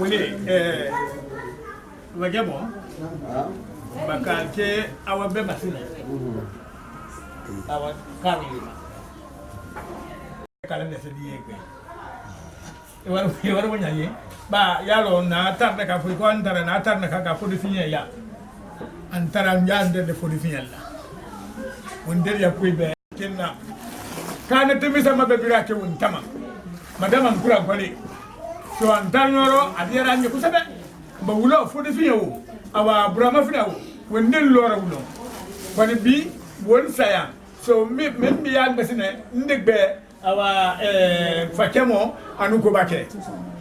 wele wajabo bakake awa beba sina awa kami kala ne sedi yegbe e war wonya ye ba yalo na tarna ka fu ko antara na tarna ka fu finya ya antara nyande de fu finya la wonder ya kuibe kenna kana temisa mabebira ke won tama madama nkura kwale so antanyoro adiara nyi kusabe ba wulo fu finya wo awa burama fina wo wonder lora wulo kwani bi won saya so me ya ngbesine ndegbe awa fakemo anu ko bake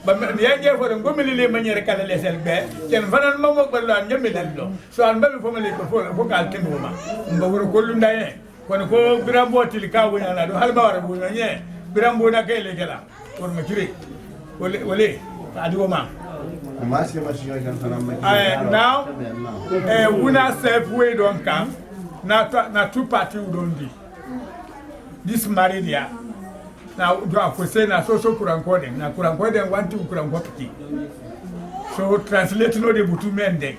ba ne yaje fo ngo melile maniere kala lesel be ken fanan mamo balla nyamel lo so an babi fo mele ko fo kal kendo ma mba woro ko lu ndaye kono ko birambo til ka wonya na do halba wara bu nye birambo na kay le gela wor ma kire wole adi wo ma now una safe way don't come na two party don't be this married ya now do I say na so kurankode na kurankode want to kurankopiki so translate no de butu mende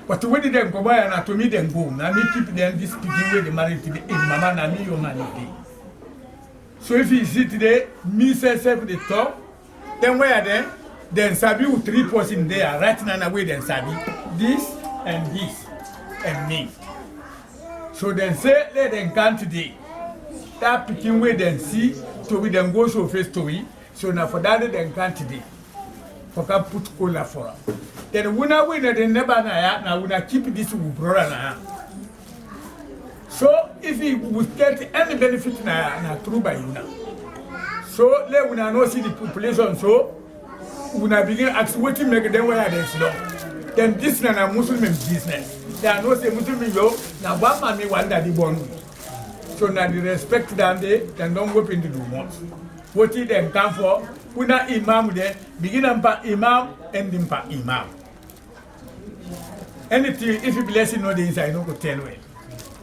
but when them go buy na to me them go na me keep them this speaking way the married to the mama na me your man so if you see today me say self the top then where then sabi with 3 person there right now way then sabi this and me so then say let them come today that picking way then see to we then go so face to we so now for that then can't today for can put cola for then we na win the never na we na keep this brother na so if he would get any benefit na through by you now so let we na no see the population so we na begin ask what to make them where they slow then this na Muslim business they are no say Muslim yo na one man one that the born so now the respect them they then don't go into the months. What did them come for? Una imam there, begin by imam, ending by imam. Anything if you bless no the inside, no go tell well.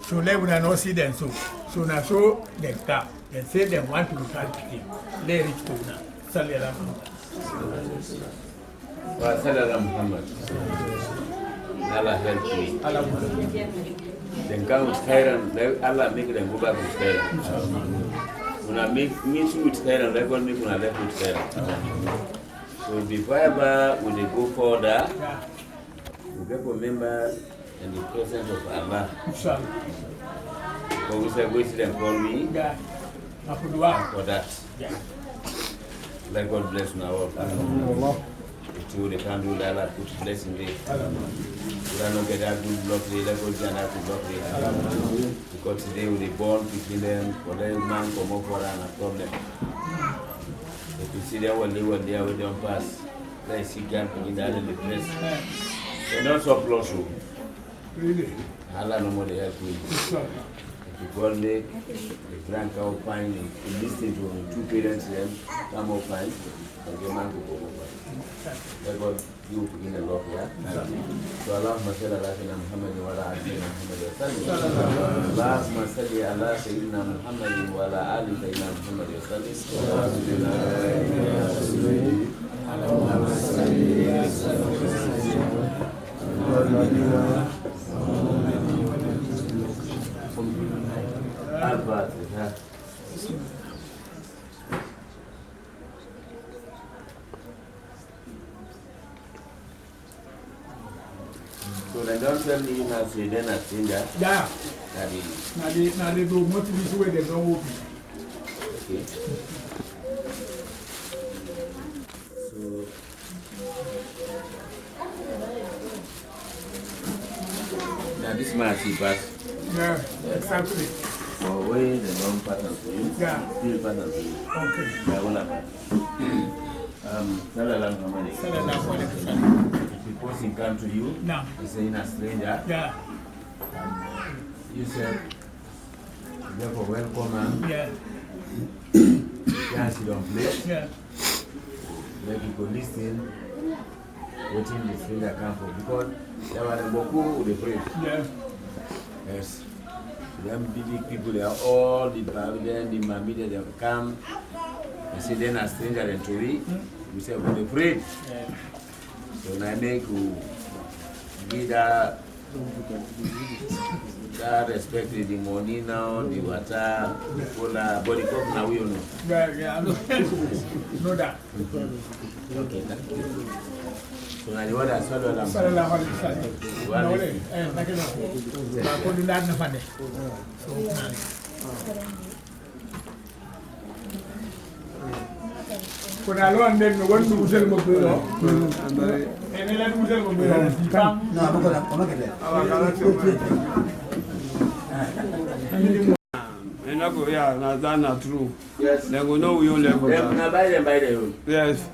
So let una not see them so now so them come. Then say them want to be called picking. They reach to now. Sallallahu Muhammad. Allah help me. Then come with Khairan, Allah make them go back with Khairan. When I meet you with Khairan, they will make when left with Khairan. So before ever, when they go further, we get remember in the presence of Allah. So we say, wait till them call me for that. Let God bless now all. They can't do that, put blessing there. We don't get that good block there, let go get that good block there. Because today we are born between them, for them man come up for a problem. If you see them when they are with them pass, they see camp in that in the place. They don't so close you. Really? Allah no more they help you. If you call me, the grand cow pine, you listen to two parents them, come up fine, and your man will go over. Let God you in the Lord, yeah? So Allahumma salli ala sayyidina Muhammad wa ala ali Muhammad wa sallim. Allahumma salli ala sayyidina Muhammad wa ala ali sayyidina Muhammad wa sallim. Allahumma salli ala Al-Fatiha. So they don't tell me how to then I think that. Yeah. Now they do most of this way they don't open. Okay. So now this man see pass. Yeah, exactly. For way the long pattern for you. Yeah. Still pattern for you. Okay. Yeah, one of Sallallahu Alaihi Wasallam. If a person come to you, no. He's saying a stranger. Yeah. You said, therefore welcome and yeah. Can't sit on place. Yeah. Let people listen, waiting the stranger come for because there were the Boku they pray. Yeah. Yes. Them big people, they are all the Pavilion, the Mamida, they come. You see, then a stranger and to read, we say we pray. So I make you give that respect to the money now, the water, the cola, body cup now we know. Yeah, I know. Know that. Okay, thank you. So now the one that's followed them. Sallallahu alaihi wasallam. Like no. Ba ko dinad na fane. So kuna lo ande no won dusel mo ko no. Ene la dusel mo ko. No, ba ko na kele. Yeah, that's true. Yes. They will know you level. Now buy them. Yes.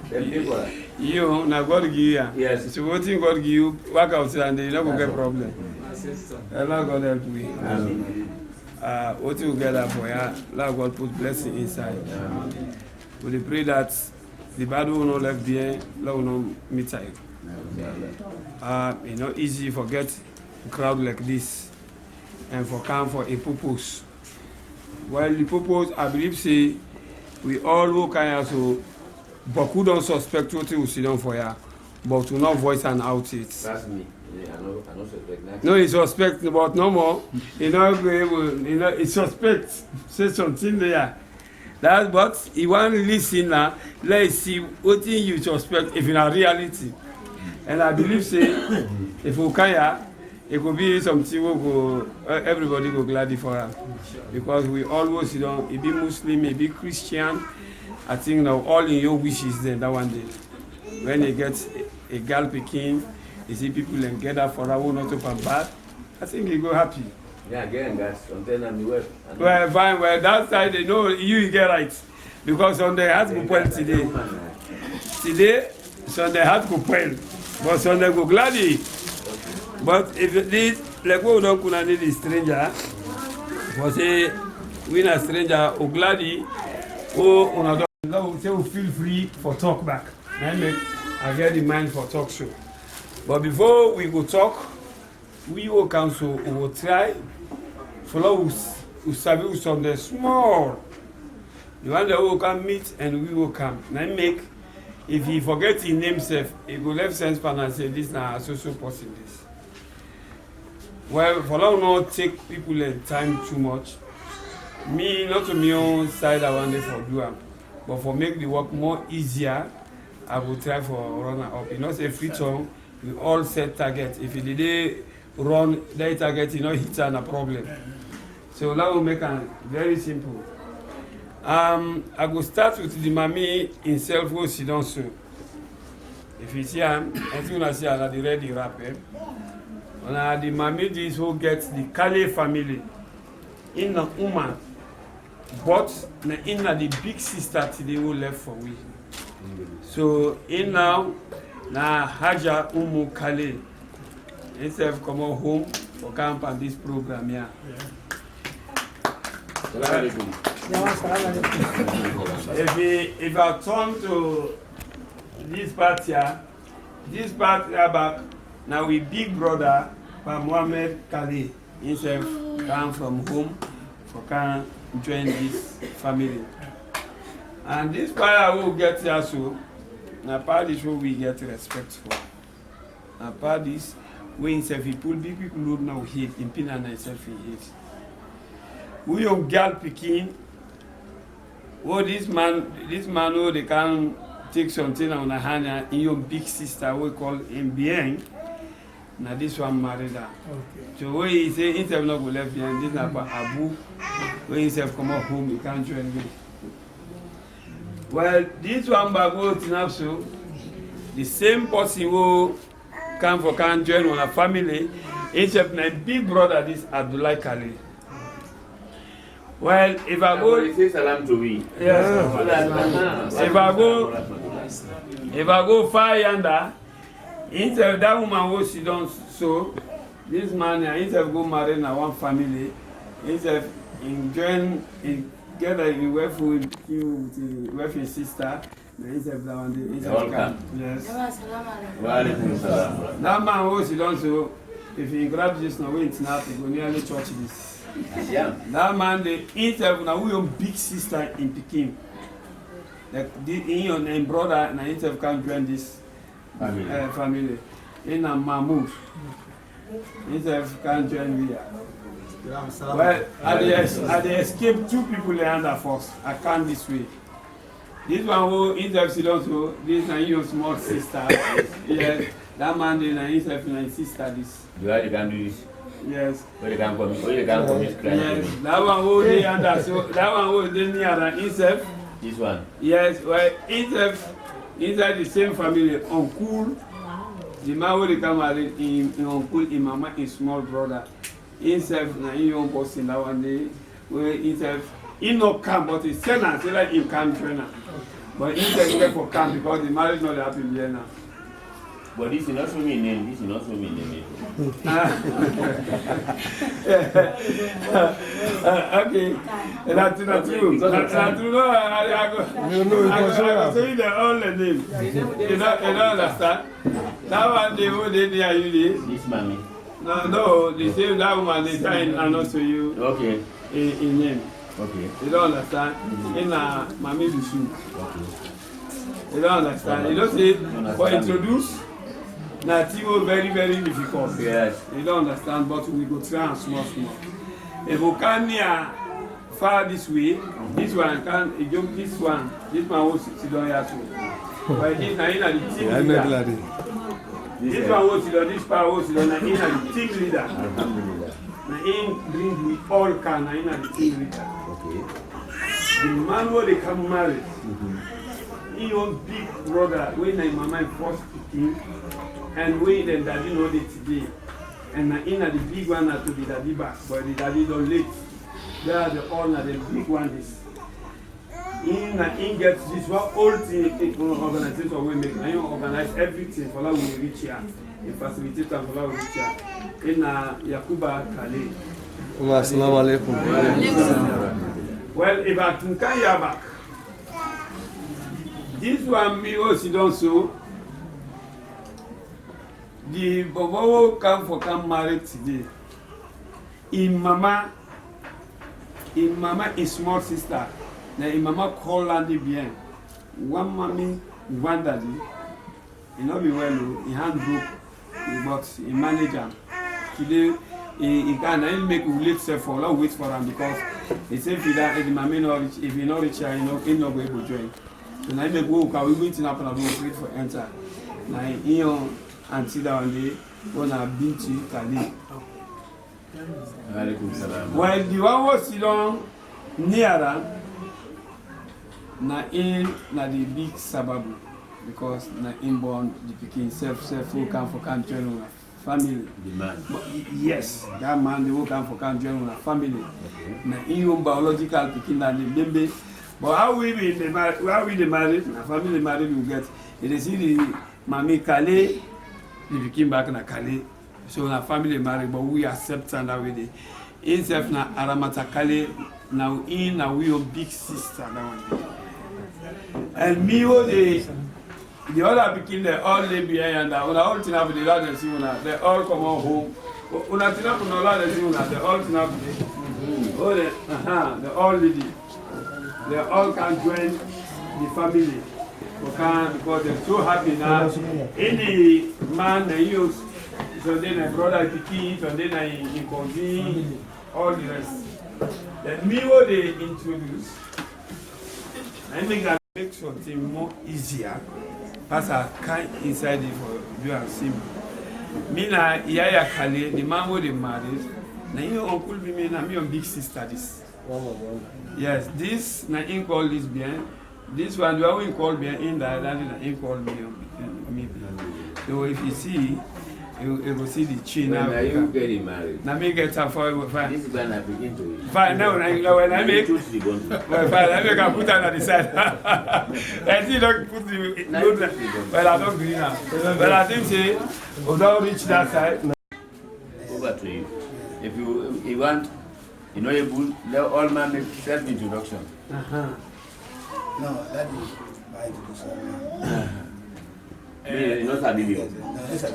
You, now God give you. Yes. So what thing God give you, work out and you never get problem. Allah God help me. What you get up for ya, Allah God put blessing inside. We pray that the bad will not left behind, Allah will not meet you. It's not easy to forget a crowd like this and for come for a purpose. Well, the purpose, I believe, say, we all who kind of so, but who don't suspect what we sit down for ya, but to not voice and out it. That's me. Yeah, I don't suspect that. No, he suspect, but no more. He not be able, he suspect, say something there. That's but he want to listen now, let's see what thing you suspect if in a reality. And I believe, say, if we can, it could be something we go, everybody go gladly for us. Because we always, you know, it be Muslim, it be Christian. I think now all in your wishes then that one day. When you get a girl picking, you see people and get up for that one not to come back. I think you go happy. Yeah, again, guys, something I'm well. Well, fine, well, that side, they know you get right. Because Sunday has to go today. Today, Sunday has to go but Sunday go gladly. But if this, like we don't kuna need a stranger, for say we a stranger or gladly, or another, say we feel free for talk back. I get the mind for talk show. But before we go talk, we will counsel, we will try follow us, we serve something small. The one that will come meet and we will come. Then make, if he forget his name self, he go left sense and say this now so person this. Well, for now not take people and time too much. Me, not to my own side I want it for do am, but for make the work more easier, I will try for runner up. You know, say free time, we all set target. If you did run that target, you know, hit a problem. So that will make it very simple. I will start with the mommy himself who she don't so. If you see him, as soon as you are the ready rapper. The mommy this who gets the Kale family in the woman, but in the big sister today who left for we. So in now Haja Umu Kale instead of come home for camp and this program here. If I turn to this part here back. Now we big brother Mohammed Kale himself come from home for can join this family. And this part will get here so now part is what we get respect for. Now part is when himself he pull big people who now hate in pin and himself he hate. We young girl picking this man who they can take something on a hand in your big sister we call him behind. Now this one married her. Okay. So when he say himself not go left behind, this na Abu. When himself come up home, he can't join me. Well, this one back go to so the same person who come for can join on a family, himself my big brother this Abdullah Kale. Well, if I go, say salam to me. Yes. If I go far yonder. Instead that woman who she don't so this man instead of go marry na one family, instead join in together in wife with his sister, instead that one day yes. That man who she don't so if he grabs this now wait now he go nearly church this. Yeah. That man the instead now we own big sister in Pekin. your name brother na himself can join this family. In a Mahmoud. Himself can join here. Well, I dey escape 2 people under force. I can't this way. This one who himself sit down so this na your small sister. Yes, that man dey na himself na his sister this. You can do this. Yes. Where they can come? Yes, that one who dey under so that one who dey near than himself. This one. Yes, well, himself inside the same family, uncle. The man who dey come marry him uncle, him mama, him small brother. Himself na him own person that one day. Where himself he no come, but he send am say like him come join am. But himself wait for come because the marriage not dey happen here now. But this is not so me name. This is not so me name. Okay, that's true. That's true. No, I go say the only name. You don't understand? That one they who they near you This mommy. No, they say that woman they try and not to you. Okay. In name. Okay. You don't understand? In a mommy Bisu. Okay. You don't understand? You don't say for introduce. Now, Timo very, very difficult. Yes. You don't understand, but we go try and small. If we come near far this way, this one can jump this one will sit down here too. But this now in the team leader. This one will sit on this power will sit on the team leader. Now in bring we all can in the team leader. Okay. The man who they come marry, he own big brother when my mama first speaking. And we then daddy know it today. And in the big one to the daddy back, but the daddy don't late. They are the honor, the big one is. In gets this one old thing organization we make. I organize everything for how we reach here. In facilitate and for how we reach here. In Yakuba Kale. Assalamu alaikum. Well, if I can carry back. This one me also don't so. The Bobo come married today. In mama, is small sister. Now in mama call Landy bien. One mommy, one daddy. He not be well, he hand broke, but he manage him. Today, he can make late self for long wait for him because he say if the mommy not reach, if he not reach here, he not go able to join. So now he make go, we wait in happen and we wait for enter. Now he and sit down there, gonna beat you, Kali. Well, the one was sit down nearer, na the big sababu, because na inborn the pikin self who come for can join una family. The man. But, yes, that man who come for can join una family. Na in biological pikin na the baby. But how we the married, na family married we get. You see the mommy Kale. If you came back na Kale, so na family married, but we accept and that way. Himself na Aramata Kale, now in na we your big sister that one. And me what the other pikin they all live behind and una all thing happen the lad see una they all come on home. Una thing happen no lad see una they all thing happen. Oh they all lady. They all can join the family. Because they're so happy now. Any man they use, so then a brother pikin, so then I convene, all the rest. Then me what they introduce, I think that makes something more easier. As I kind inside it for you and see me. Me na Yaya Kale, the man who they married, na your uncle be me, na me your big sister this. Yes, this na in call this bien. This one, the one we call me in the island, he call me. So if you see, you will see the chin. Now you getting married. Now me get her for fine. This is when I begin to. Fine. Now when I make. Fine. I make her put her on the side. I see don't put the. Well, I don't agree now. But I think say, we don't reach that side. Over to you. If you want, you know, let all man make self introduction. No, that is by You know that video.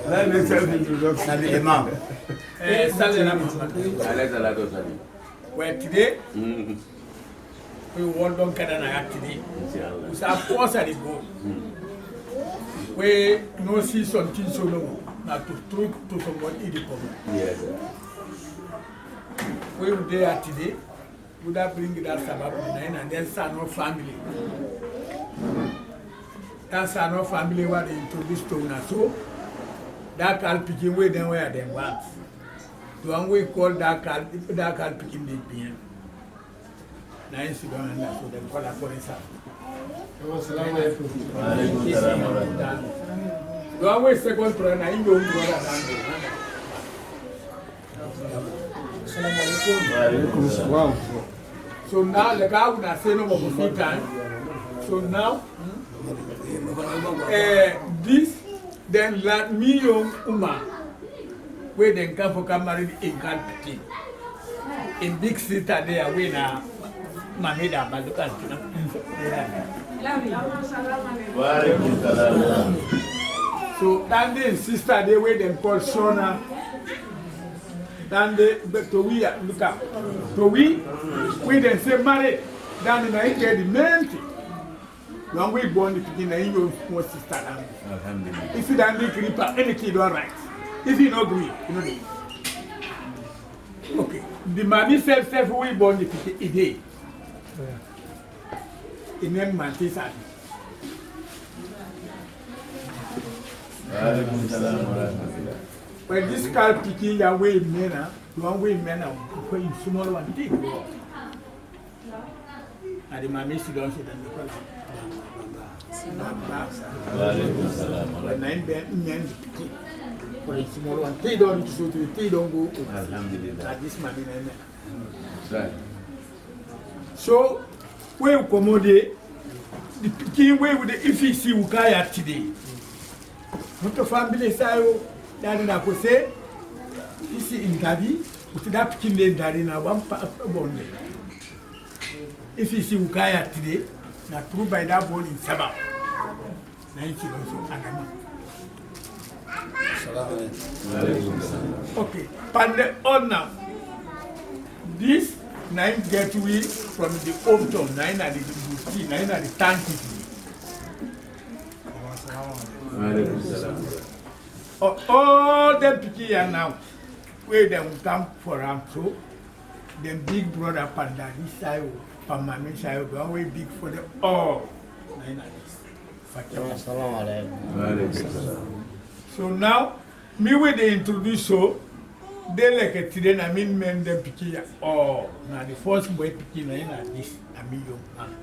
Let me self introduction. the mom. Well, today, we want don't get an activity. We say of course I go. We no see something so long. Not to truth to someone in the problem. Yes. We were there today. Would that bring that sabbath and then son of family. That's our family what they introduced to us. So that car picking way then where they want. The one we call that car picking the PM. Now you sit down and so they call a police. The one we second prayer now you don't go Wow. So now the guy would have said no more for time. So now this then let me young Uma where then come for come married in Calcutta. In big city there we now Mameda Balukan. So then the sister they wait them call Sona. Then they to we look up. So we then say married. Then the night get the main thing. When we born the picking and you small sister. Alhamdulillah. If you don't do creeper, any kid all right. If you don't agree, you know it. Okay. The mommy self we born the picking a day. In name Mantis. When this car picking your way men, one way men are going small one thing. And the mommy she don't say that because when I'm men for a small one, they don't shoot you, they don't go. Alhamdulillah. This mommy. Right. So, we accommodate the picking way with the EFC Ukaya today. Not a family style, that in a say, this is in Gabi, with that picking the Darina one bond. If you see Ukaya today, not proved by that ball in Sabah. 90 also, okay, Pande on now. This 9 gateway from the Opton, 9 at the Busti, 9 at the Tanki. All them picking now, where them come for them so, them big brother Panda, this side, Pamami side, one way big for them all. 9 at this. So now, me when they introduce so, they like a today, I mean men them picking all. Now the first boy picking like this, I mean young man.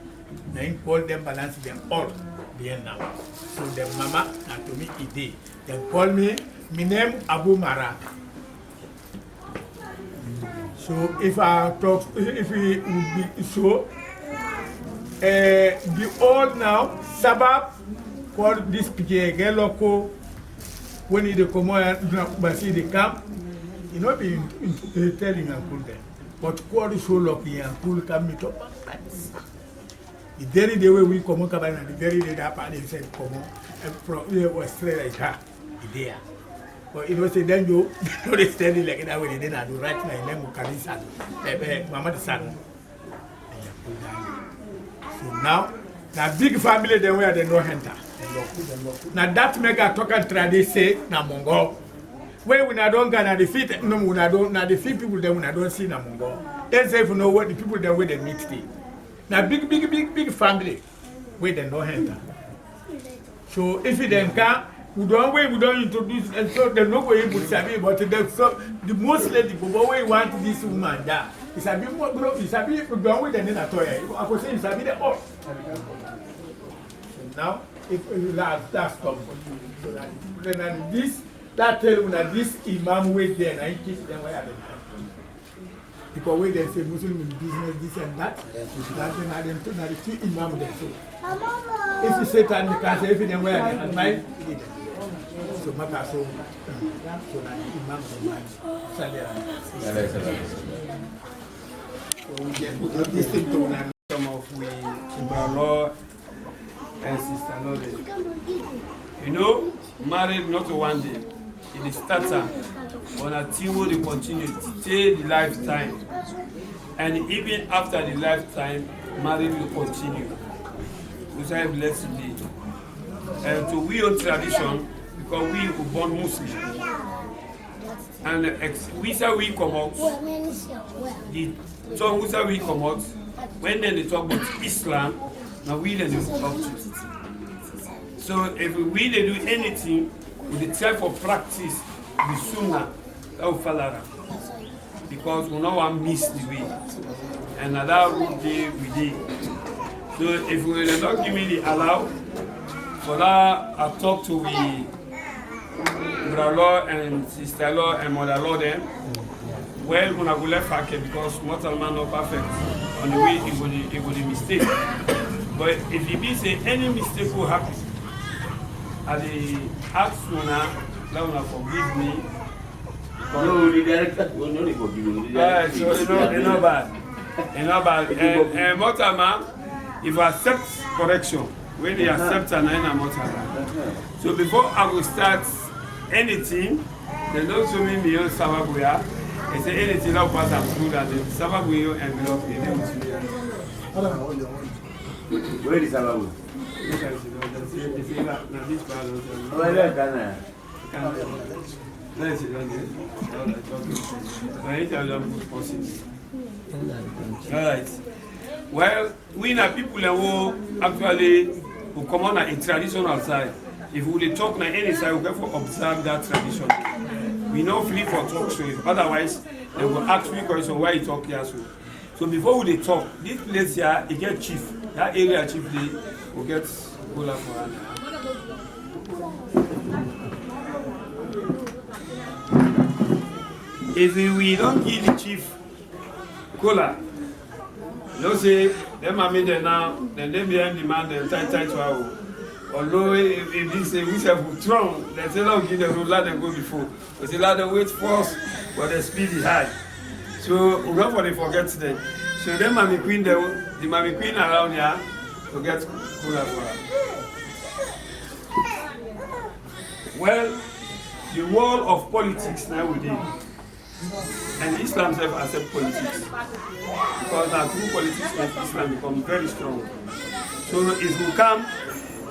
Then call them balance them all there now. So the mama and to me ide. They call me name Abu Mara. So if I talk, if we would be so, the old now Sabab called this picking local when he the command basi the camp. You know be telling uncle them, but called so lucky uncle come meet up. The very day we come on cabana, the very day that party said come on, and from here was straight like that, there. But it was a then you know they steady like that way they didn't do right now, then we carry son, mama the son. So now big family they were the no hunter. Now that make a talk and try they say na Mongo. Where we not don't get the feet, no, we not don't the feet people them we not don't see na Mongo. Then say if you know what the people there where they meet today. Now big family where they no hunter. So if you then can, we don't introduce and so they no go able to sabi, but the most lady go way want this woman there. It's a bit more it's a bit we don't wait then at all. I could say it's a bit all. Now if that's come so then this that tell you that this imam wait there and keep them where they because when they say Muslim in business this and that that's when them to the two imam there so if you say that you can say if them where they admire so maka so that imam so we get this thing to some of we brother and sister knowledge. You know, married not one day. It is starter on a team will continue to stay the lifetime. And even after the lifetime, marriage will continue. We say blessedly. And so we on tradition, because we were born Muslim. And we say we come out, so we say we come out, when then they talk about Islam, now we then talk about it. So if we they do anything, we try for practice the sunnah of Falara. Because we don't want to miss the way. And that road day we did. So if we will not give me the allow, for that I talk to the brother-in-law and sister-in-law and mother-in-law then. Well, when I go left pocket because mortal man not perfect. On the way it will be mistake. But if it be say any mistake will happen, I ask Suna, now forgive me. No, the director will not forgive you. So it's not bad. It's not bad. And mortal man, if you accept correction, when they accept an mortal man. So before I will start anything, they don't show me beyond Sababuya. They say anything that pass and through that the Sababuya envelope in them. Where is Sababu? Alright. Well, we are people who actually who come on a traditional side. If we talk on any side, we have to observe that tradition. We know free for talk show. Otherwise, they will ask me question why you talk here so. So before we talk, this place here, it get chief. That area chief will get cola for us. If we don't give the chief cola, you say them are made now, then they behind the man, then tight to our. Although if they say we have strong, they say no give the road, let them go before. We say let them wait first, but the speed is high. So we don't want to forget them. So them Mammy Queen, the Mammy Queen around here to get cola for her. Well, the world of politics nowadays. And Islam self accept politics because now through politics make Islam become very strong. So if you come,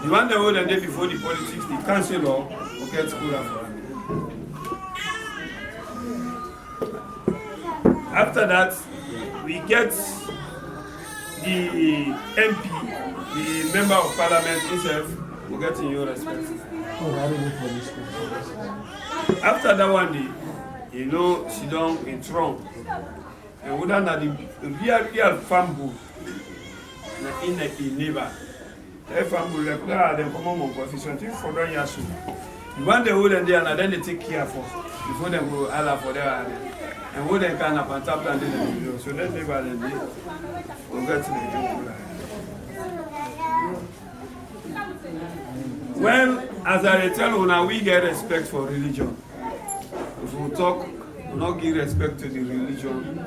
the one the whole day before the politics, the councillor will get school after. After that, we get the MP, the member of parliament himself, will get in your respect. After that one day, you know, sit down in throne. And we don't have the real family in the neighbor. The family, they come on coefficient for 1 year. You want the whole and then they take care for before they go Allah for their and what they can up and tap and do. So that neighbor then they will get to the well, as I tell you now, we get respect for religion. If we talk, we not give respect to the religion.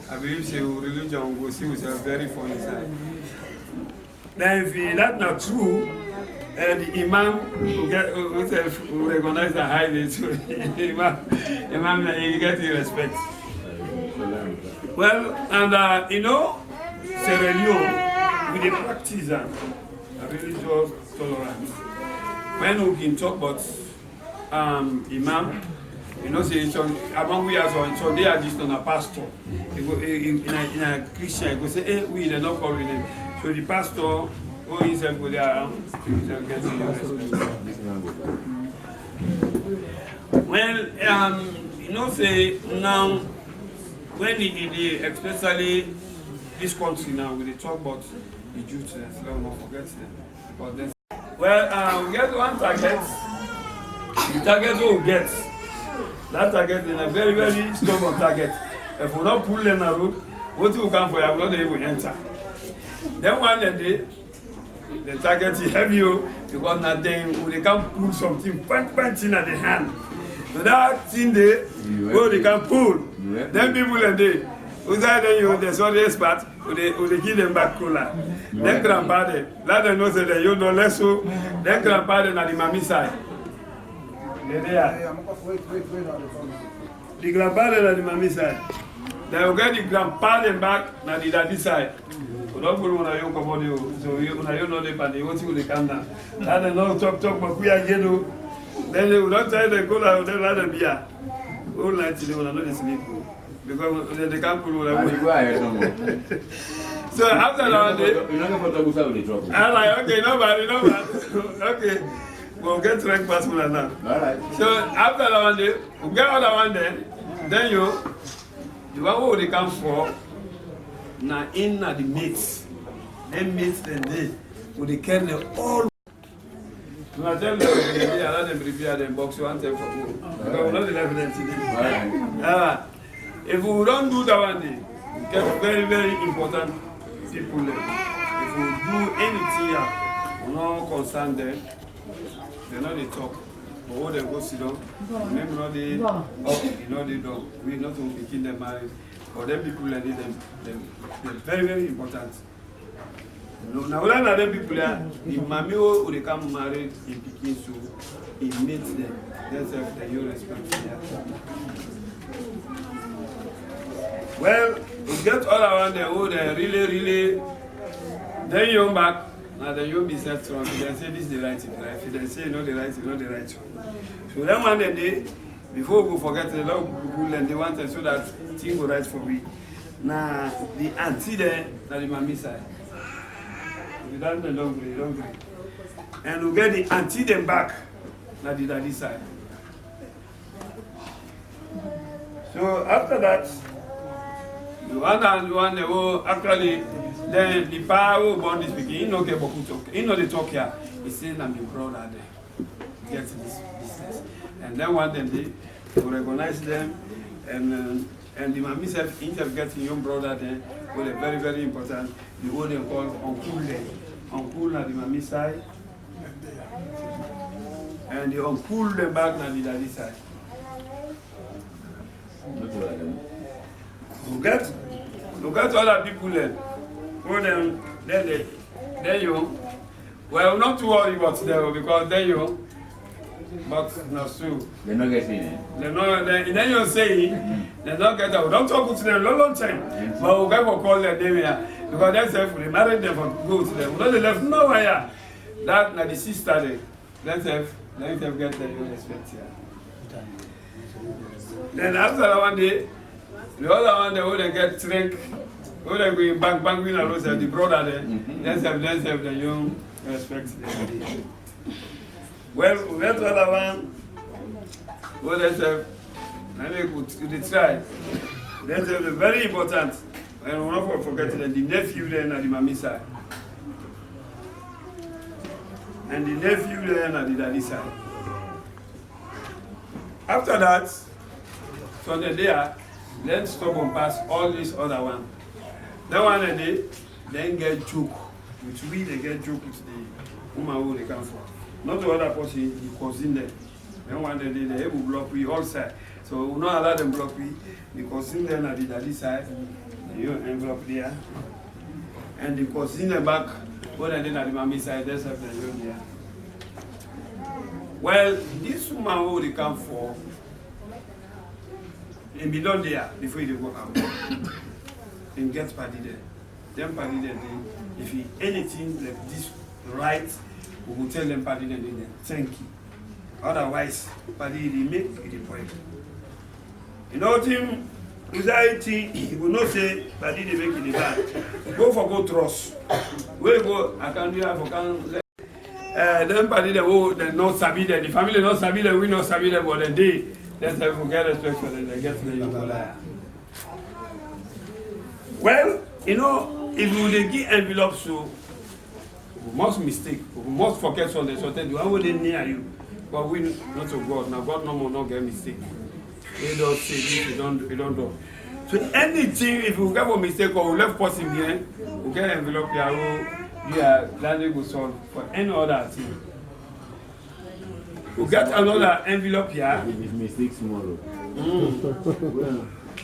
I believe say religion will see with a very funny side. Then if that's not true, the imam will recognize the highlights. So imam you get the respect. Well, and you know, Sierra Leone with the practice religious tolerance. When we can talk about imam. You know, say among we as well, so they are just on a pastor. In a Christian, go say, hey, we are not calling him. So the pastor, who is a good well, you know, say now, when especially this country now, when they talk about the Jews, let's not forget them. Well, we get one target. The target we will get. That target is a very, very stubborn target. If we don't pull them the road, what will come for you, not able enter. Then one day, the target is heavy because now then they can pull something, punching at the hand. So that thing there, they can pull. Then people and they, who's that then they saw the expert, they give them back cooler. Then grandpa, let them know that you know less so. Then grandpa, then at the mommy side. There. The grandfather and the mommy side. Then we get the grandpa them back, now the daddy side. We don't go when you come on you, so you know the band, you want to come down. And they don't talk, but we are getting. Then they will not try to go out, they let them be. All night they will not sleep. Because they can't pull away. So after that, you're not going to talk about the trouble. I'm like, okay, nobody. Okay, we'll get to rank pass now. All right. So after that one day, we get other one then you, the one who they come for, now in the mates, then mates then they, who they carry all. So I tell them, they allow them prepare them box you and tell for you. Because we're not the evidence today. If we don't do that one day, we get very, very important people there. If we do anything here, we not concern them, they know they talk. But when they go sit down, maybe not they up, you know they don't. We not to begin them married. But them people like them, they're very, very important. Now when I them people there, the mommy who they come married in Peking, so it meets them. That's after you respect them. Well, we get all around the whole, they really, then you come back, now then you be set strong. They say this is the right thing, right? If they say not the right thing, not the right one. So then one day, before we forget, a lot of people and they wanted so that thing go right for me. Now, the auntie there, now the mommy side. We don't agree. And we get the auntie them back, now the daddy side. So after that, the one they will actually, then the power who born this speaking, he no get boku talk. He know the talk here. He say I'm the brother there. Get this business. And then one day they will recognize them and the mommy self getting young brother there was very, very important. The one they call uncle there. Uncle at the mommy side. And the uncle them back na the daddy side. Look at other people then. For them, then you. Well, not to worry about them because then you. But not true. They're not getting it. Then you say, they're not getting out. Don't talk to them long time. But we'll get for call them here. Because that's if we married them for go to them. We don't left nowhere. That na the sister there. Let's have get the you respect here. Then after one day, the other one they would get drink, would go bang with the brother there. Let's have the young respect them. Well, we get the other one. Well, let's have. Let me go to the try. Let's have the very important. And we're not forgetting the nephew there at the mommy side. And the nephew there at the daddy side. After that, so the day, let's stop and pass all this other one. That one a day, then get joke. Which we they get joke with the woman who they come from. Not the other person, the cousin there. Then one day they will block we all side. So we not allow them block we. The cousin there at the daddy side. You envelope there. And the cousin back, what I did at the mommy side, that's after you there. Well, this woman who they come for, and be done there before they go out. And get party there. Them party there, if you anything like this right, we will tell them party there, thank you. Otherwise, party they make the point. You know Tim, anxiety, he will not say party they make it bad. Go for go trust. We go, I can do that for can them party they not sabi there, the family not sabi there, we not sabi there, but then they let's have get respect for them, they get to the young. Well, you know, if we give envelopes, so we must mistake, we must forget something, so the one who they near you, but we not to God. Now God no more not get mistake. He don't say this, he don't do. So anything, if we get a mistake or we left person here, we get envelope here, yeah, that will solve for any other thing. We get another envelope here. If mistakes tomorrow.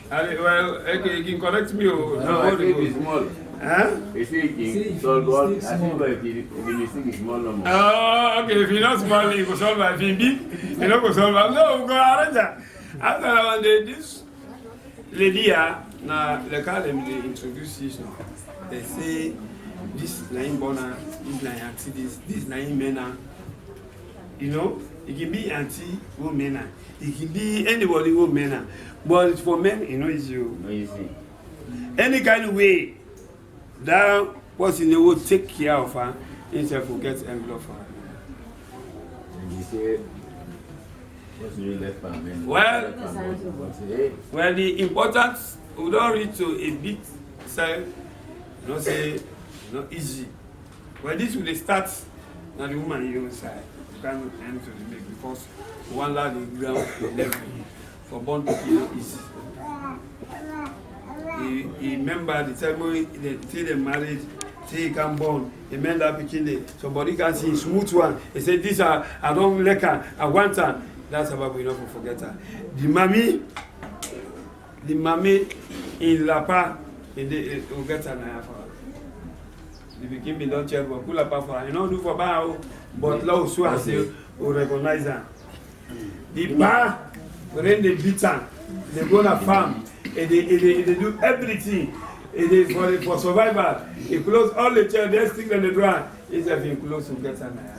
Well, okay, you can correct me. No, I think it's small. Huh? If you so God, I think the mistake is small no more. Oh, okay, if you're not small, you go solve my thing big. You don't go solve my. No, we go arrange that. After one day, this lady here, Now, the car they introduce this now. They say this nine bona, this nine auntie, this nine mena. You know, it can be auntie or mena. It can be anybody or mena. But for men, you know, it's you. No easy. Any kind of way that person will take care of her, instead of get envelope for her. And you say, what's really left for men? Well, the importance, we don't reach to a big side, not say, not easy. Well, this will start, now the woman here inside. You can't enter the make because one lad the ground level for born to kill easy. He remember the time when they married, say he can born, he meant that picking somebody can see smooth one. He said, this I don't like her, I want her. That's about we not forget her. The mommy in Lapa, they will get her now for her. The beginning don't check, but pull up for her. You know, do for bow, but low so I say, will recognize her. The bar, when they beat her, they go to farm. They do everything. For survival. He close all the chairs, they stick on the ground. He's having close to get an eye.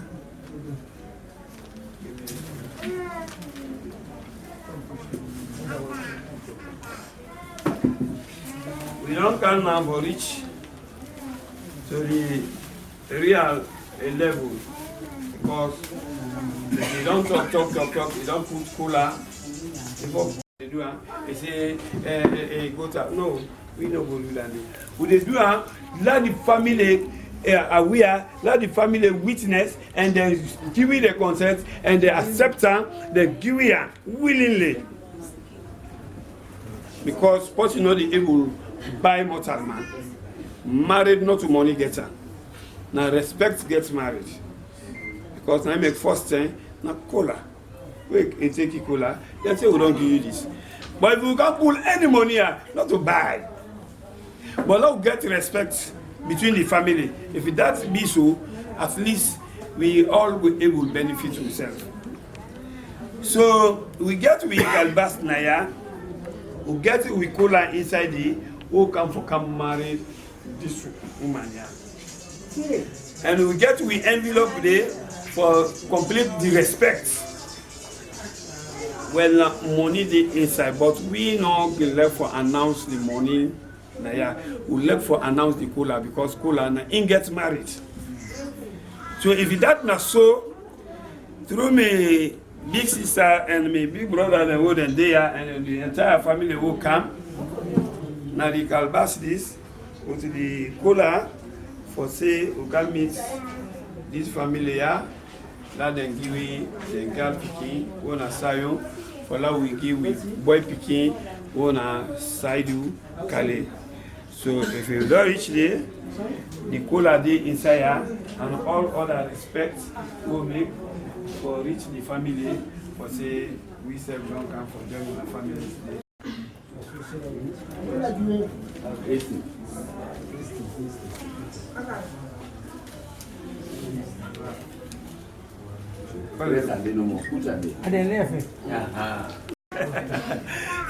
We don't come now for reach to the real level because they don't talk, they don't put cooler. Before they do, they say, go to, no, we don't go do that. What they do, let the family aware, let the family witness, and then give it the consent, and they accept her, they give it willingly. Because person not able to buy mortal man, married not to money getter. Now respect gets married. Because now I make first time, now cola. Wait, and take it cola. They say we don't give you this. But if you can't pull any money here, not to buy. But now get respect between the family. If that be so, at least we all will able to benefit ourselves. So we get with Albas Naya, we get with cola inside the who come marry this woman here. And we get with envelope there for complete the respect. Well, money the inside, but we not be left for announce the money. Yeah, we left for announce the cola because cola na in gets married. So if that not so, through me big sister and my big brother and who then there and the entire family will come. Now they calbas this with the cola for say we can meet this family here. Now then give the girl picking on a sayon. For now we give with boy picking on a saidu kale. So if you don't reach there, the cola day inside here and all other respect will make for reach the family for say we self don't come for joining the family today.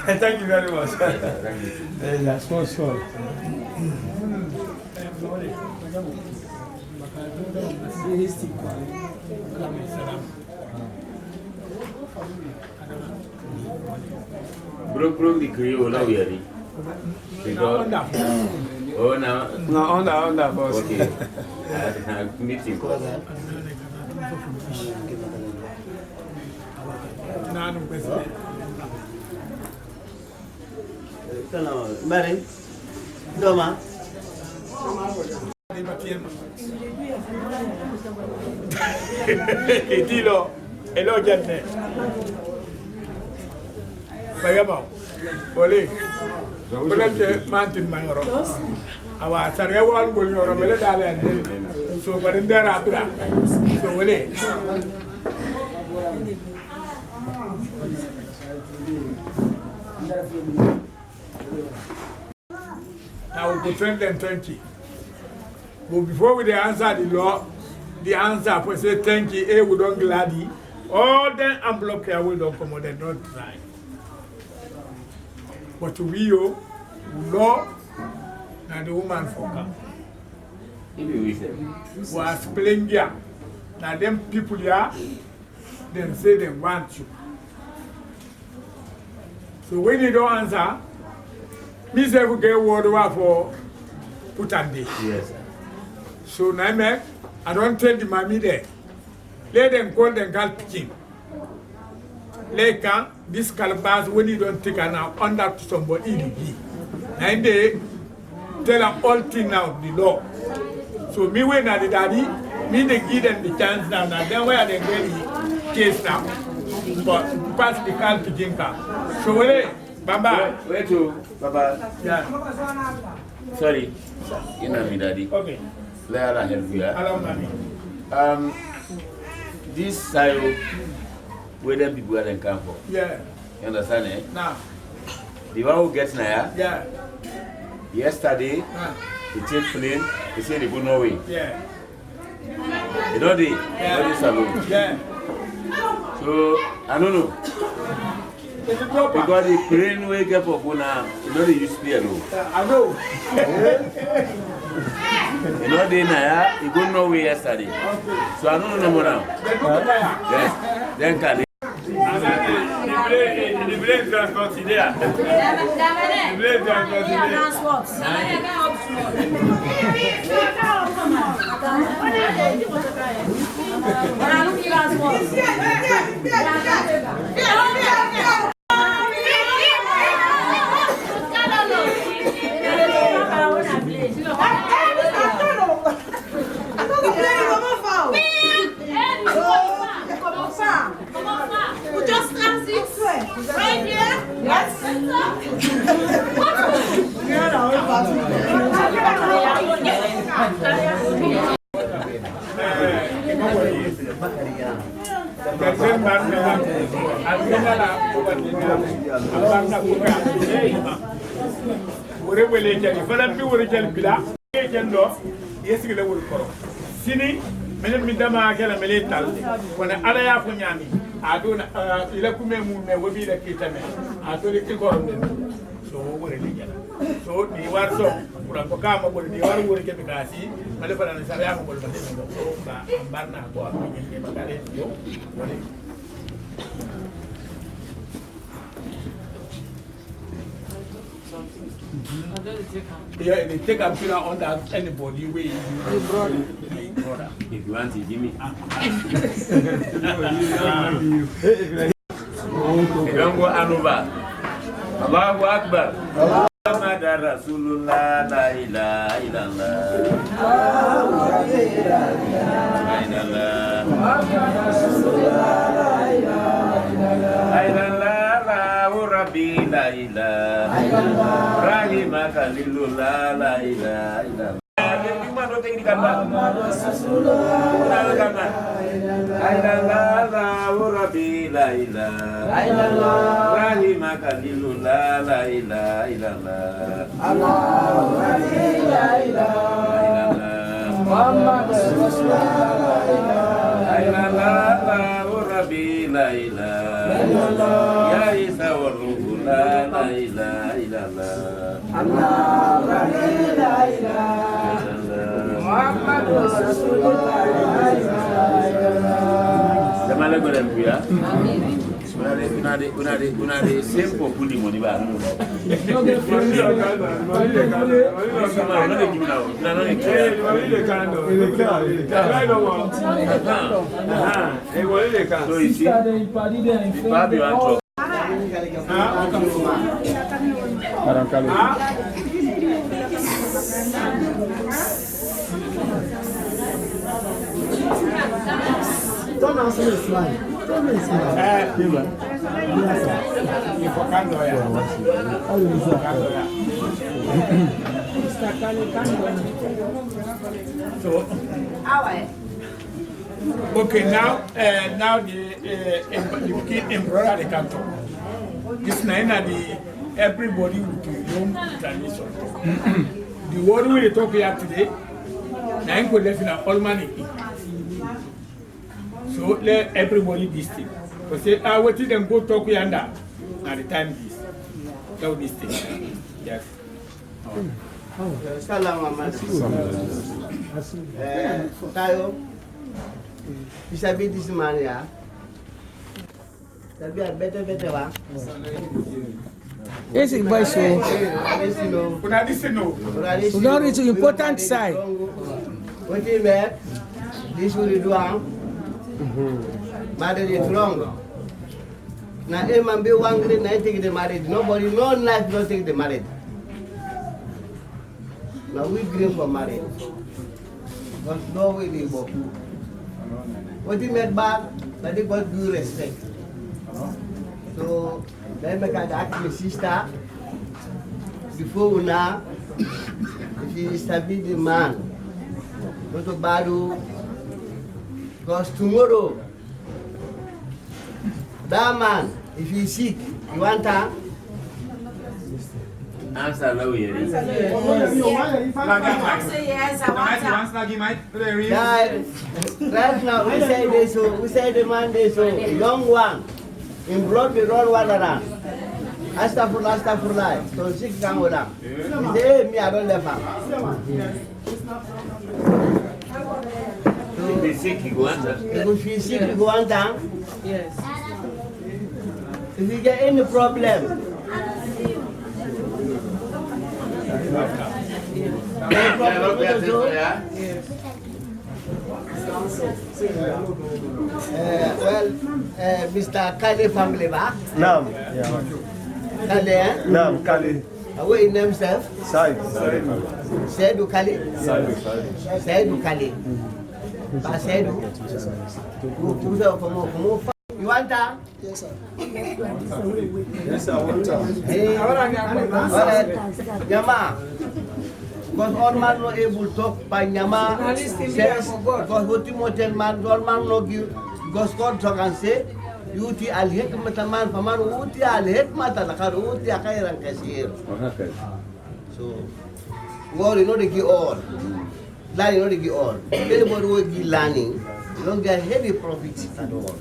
Thank you very much. That's what's up. Bro, the Creole, we are oh, now. No, on that boss. Okay. Meeting. Mari, Doma. Dilo, hello, Jette. Bayama, Oli. Boleh mantin mayoro. Awak cari awal boleh orang boleh dah so berendam apa? So boleh. Now we go 2020. But before we answer the law, the answer for say thank you, we don't gladly. All the envelope here we don't come out, they don't try. But we law na the woman for come. Was playing here. Now them people here, them say they want you. So when you don't answer, me say we get word for put on day. Yes. So now I don't tell the mommy there. Let them call them girl picking. Later, this calabash when you don't take an under to somebody, and they tell them all thing now the law. So me when I the daddy, me they give them the chance now. Now then where they get the case now, but pass the car to Jinka. So wait, Baba. Wait to Baba. Yeah. Sorry. You know me, Daddy. Okay. Let her help you. Hello, mommy. This side, where them people are then come for. Yeah. You understand, eh? Now. The one who gets now, Yeah. yesterday, he take plane, he said they go Norway. Yeah. You know the salon. Yeah. So, I don't know. It's a proper. Because the plane wake up for Bona, you know they use spear though. I know. You know they now, he go Norway yesterday. So I don't know no more now. Yes. Then can The blade transport there. The blade transport Just ask it right here. Yes. Sini menen mi dama kala meletal wona ala ya ko nyami aduna ila kume mu me wobi la kitame adole ki gorom den so wore le jala so ni war so pura ko kama ko ni war wore ke bikasi male fara na sare ko bol batin ko so ba barna ko am ni ke bakale yo wore yeah, they take a pillar on that anybody way you brother. if you want to give me. Don't go Anuba. Allahu Akbar. Muhammad Rasulullah la ilaha illallah. La ilaha illallah. Rabbi la ilaha illallah. Rahimah Khalilullah la ilaha illallah. Muhammad Rabbi la ilaha illallah. Rahimah Khalilullah la ilaha illallah. Muhammad Rasulullah la ilaha Rabbi la ilaha illallah. Ya Isa wa Ruhul la ilaha illallah. Allah Rabbi la ilaha illallah. Muhammad Rasulullah la ilaha illallah. Jamale ko dem biya. Unade sempo kuli moni ba no. No get friends no Don't answer this slide. Don't answer okay, now the kid embroider the canton. This night everybody with your own tradition. The word we talk here today, now go left in all money. So let everybody this thing. Because say, what did them go talk yonder? Now the time is. Tell this thing. Yes. Salam Tayo, isabi this man ya. Sabi better ba? Yes, it boy so. Una listen no. We don't reach the important side. What is that? This will do am. Marriage is wrong. Now, a man be one grade, I take the marriage. Nobody, no life, don't take the marriage. Now we agree for marriage. But no way we go. What you made back, that they got due respect. So, then I can ask my sister, before now, if he is to be the man, not to badu, because tomorrow, that man, if he's sick, you want her? Answer low here. Say yes, I want Right now, we say this, we say the man this, young one, in blood, we roll one around. Astagfirullah, so sick come with them. He say, hey, me, I don't left her. If he's sick, he go answer. If he's sick, you go on down. Yes. If you get any problem, Mr. Kali family back. Naam. Kali, eh? Naam, Kali. How he name himself? Said. Saidu Kali. Saidu Kali. Ba Saidu. You want her? Yes, sir. Yes, I want to. Hey, alright. Nyama. Because all man no able to talk by Nyama says, because what you want tell man, all man no give, because God talk and say, Yuti al hikmata man, faman uti al hikmata lakar uti akairan kasir. So, God you know they give all. Learn you know they give all. Anybody will give learning, you don't get heavy profits at all.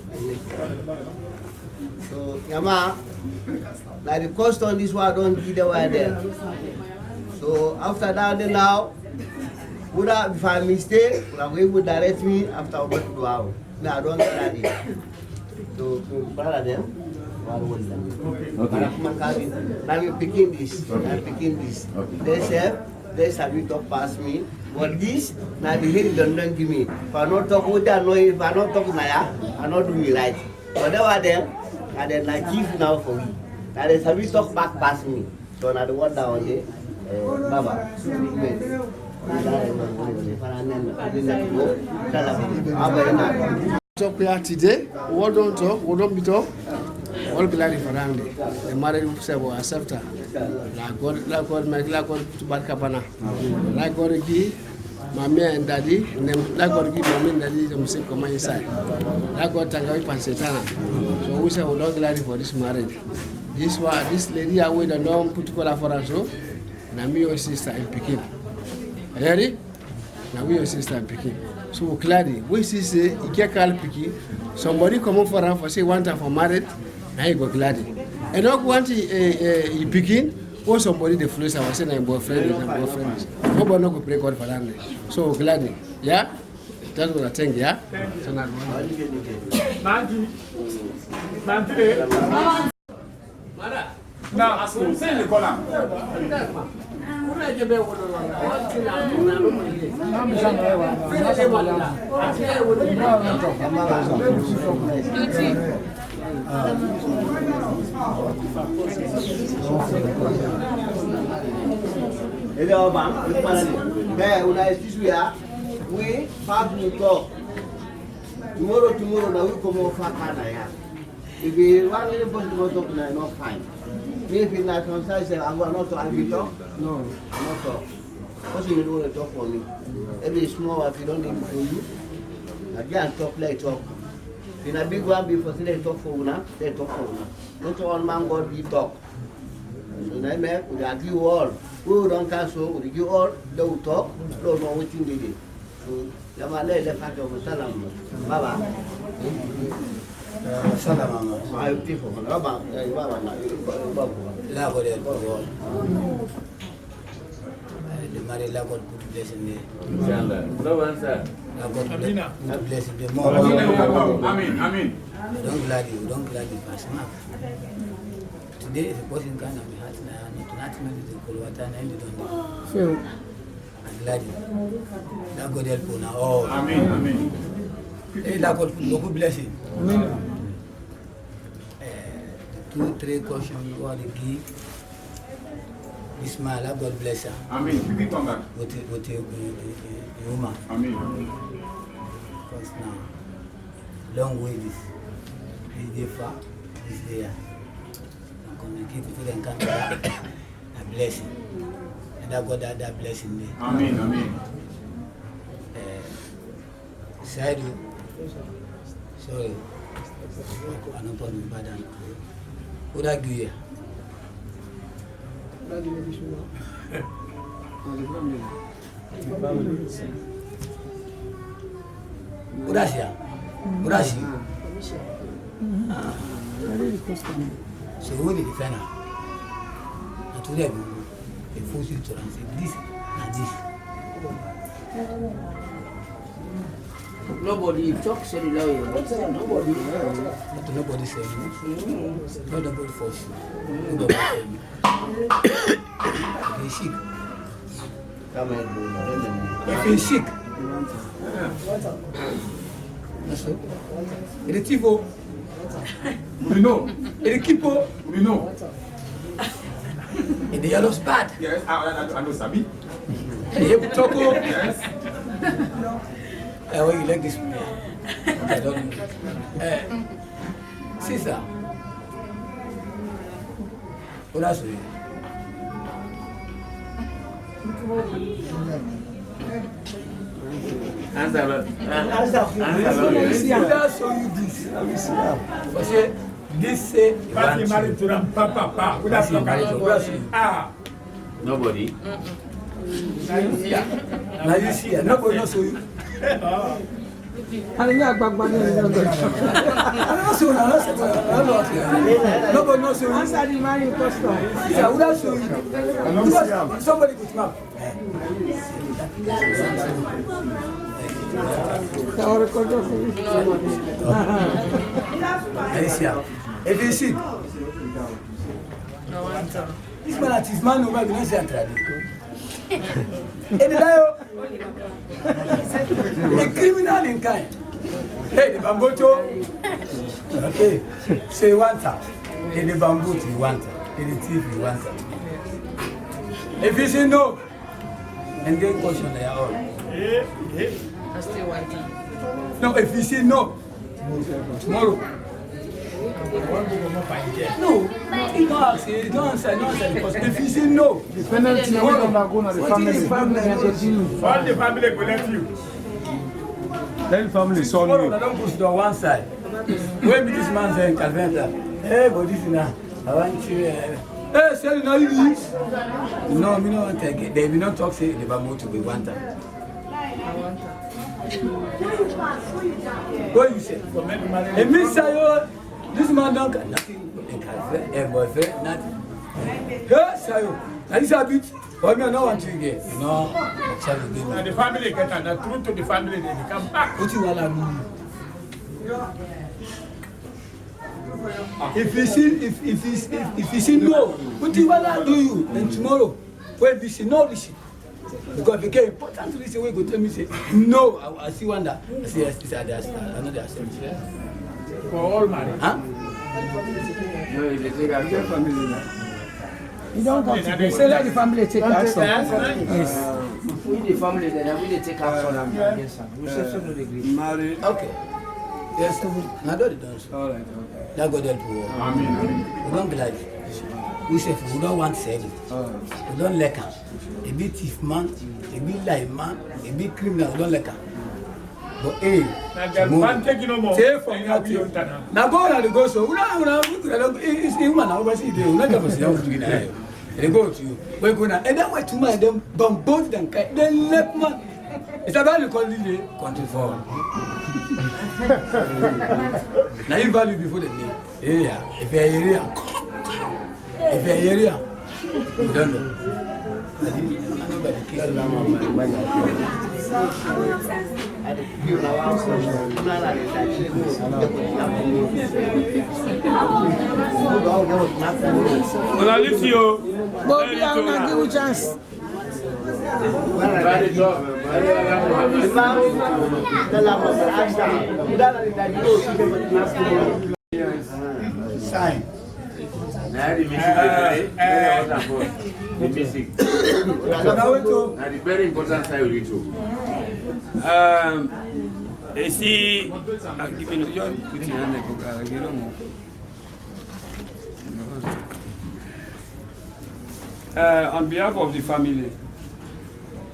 So, Nyama, like the cost on this one, don't give the way there. So, after that, then now, would I, if I mistake, we would direct me after what to do out. No, I don't study. So, brother them, now you picking this, I'm picking this. They say, they have you talk past me. But this, now the head don't give me. If I not talk with them, if I not talk Naya, I not do me right. Whatever them, and then I give now for me. Now they have you talk back past me. So now the one down here, Baba, Talk here today. What don't talk? What don't be talk? All glad for Randy. The married say will accept her. Like God, make like God to bad kapana. Like God give mommy and daddy, and then like God give mommy and daddy them say come inside. Like God thank God and Satan. So we say we not glad for this marriage. This lady away the don't put color for us. So now me your sister and picking. Ready? Now we your sister and picking. So clearly, we see say you can't call picky. Somebody come up for her for say want her for married. Now you go gladly. And not want you picking or somebody the flesh I was saying I'm boyfriend and boyfriend. Nobody no go pray God for that. So gladly, yeah. That's what I think, yeah. So now. Now, say the column. We have to talk. Tomorrow, now we come over Canada. If we want to talk, not fine. If you not concerned, I'm going to talk. No, not talk. What you don't want to talk for me? Every small, if you don't need for you, I can't talk like talk. In a big one, before they talk for una, they talk for una. Not all man God be talk. So they make, we agree all. Who don't cancel, we give all, they will talk, don't know what you did. So, Yamale, the fact of Salam, Baba. Salam, my people, Baba, married, God put blessing there. Inshallah. No answer. God put blessing there. Amen. Don't gladly pass mark. Today, if a person can have a heart now, not to the Kolwata, and you don't know. I'm glad you. That God help you now. Oh, Amen. That God put blessing. Amen. 2-3 questions what they give. This man, God bless her. Amen. Come back. With a woman. Amen. Because now, long way this day far, this day. I'm communicate with them, come back. A blessing. And that God that blessing me. Amen. Saidu. Sorry. I don't put me bad. Who that give you? Gracias. So who the defender? And today they force you to answer this and this. Nobody talks any lawyer. Nobody. But nobody says you. Nobody force you. Nobody says you. If he's sick. If he's sick. That's it. It is Tivo. We know. It is Kipo. We know. In the yellow spot. Yes, I know Sabi. And you have Choco. Yes. Why you like this? I don't know. Sister. What else do you? Answer. Show you this. This say Party married to them, papa. We have Nobody. Malaysia. Nobody knows you. Nobody knows you. Answer the marrying question. Somebody could come. Alicia, if you see, this man at his man over the next a criminal in kind. Hey, the bambocho. Okay, say one time. Hey, the bambocho you want it. Hey, the thief you want it. If you say no, and then question they are all. I still want it. No, if you say no, tomorrow. No, you don't answer. You don't answer. Because if you say no, The penalty will undergo na the family. All the family will let you. Then family saw tomorrow you. I don't push it on one side. Where be this man saying, Calventa? Hey, but this now, I want you. Hey, say you know you eat. No, me no want to get. They will not talk. Say the bamboo to be one time. What you say? It means this man don't got nothing. A boyfriend, nothing. Yes, Sayo. And this a bit. But me, I don't want to get. You know, And the family get and the truth to the family, they come back. what you want to do? If you see no, what do you want to do you? And tomorrow, when you see no, listen. Because if it get important to listen, we go tell me say no. I see one that I say yes, this another assembly. For all married. Huh? No, if they take out your family. You don't come to say let the family take action. Yes. We the family then we take action and against them. We say so no degree. Married. Okay. Yes, now do it done. All right. That God help you. Amen. We don't glad. We say we don't want service. We don't like her. A bit thief man, a bit lie man, a bit criminal. We don't like her. But hey, Man take no more. take from your team. Now go on and go so. It's human. I was saying, not just say I'm doing that. They go to you. We go now. And that way to man them both them then left man. It's about the quality country for. Now you value before the name. Yeah, if you're area, you don't know. Una lift you. Bobby, I will give you chance. Sign. The music. The very important side of it too. You see, give me your put your hand up, you know. On behalf of the family,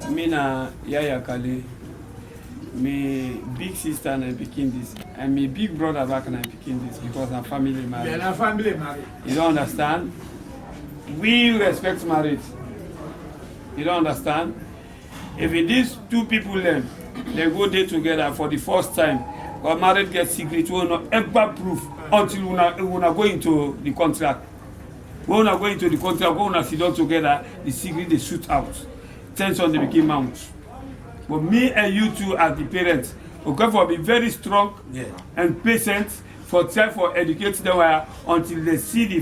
me na Yaya Kale, me big sister and I picking this, and me big brother back and I picking this because I'm family married. Yeah, family married. You don't understand? We respect marriage. You don't understand? If these two people learn, they go there together for the first time, or marriage gets secret, we will not ever prove until we go into the contract. When we go into the contract, when we sit down together, the secret they shoot out. Tension they became mounts. But me and you two as the parents, we go for be very strong and patient for try for educate them until they see the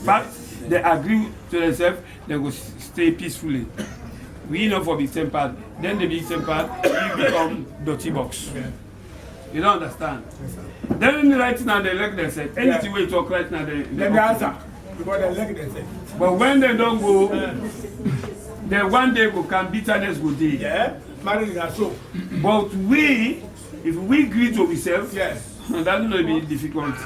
fact, they agree to themselves, they go stay peacefully. We know for big tempered, then the big tempered, you become dirty box. You don't understand? Then right now they elect themselves. Anything we talk right now they answer. Because they elect themselves. But when they don't go, then one day go come bitterness go day. Yeah, marriage is so. But we, if we agree to ourselves, yes, that will be difficult.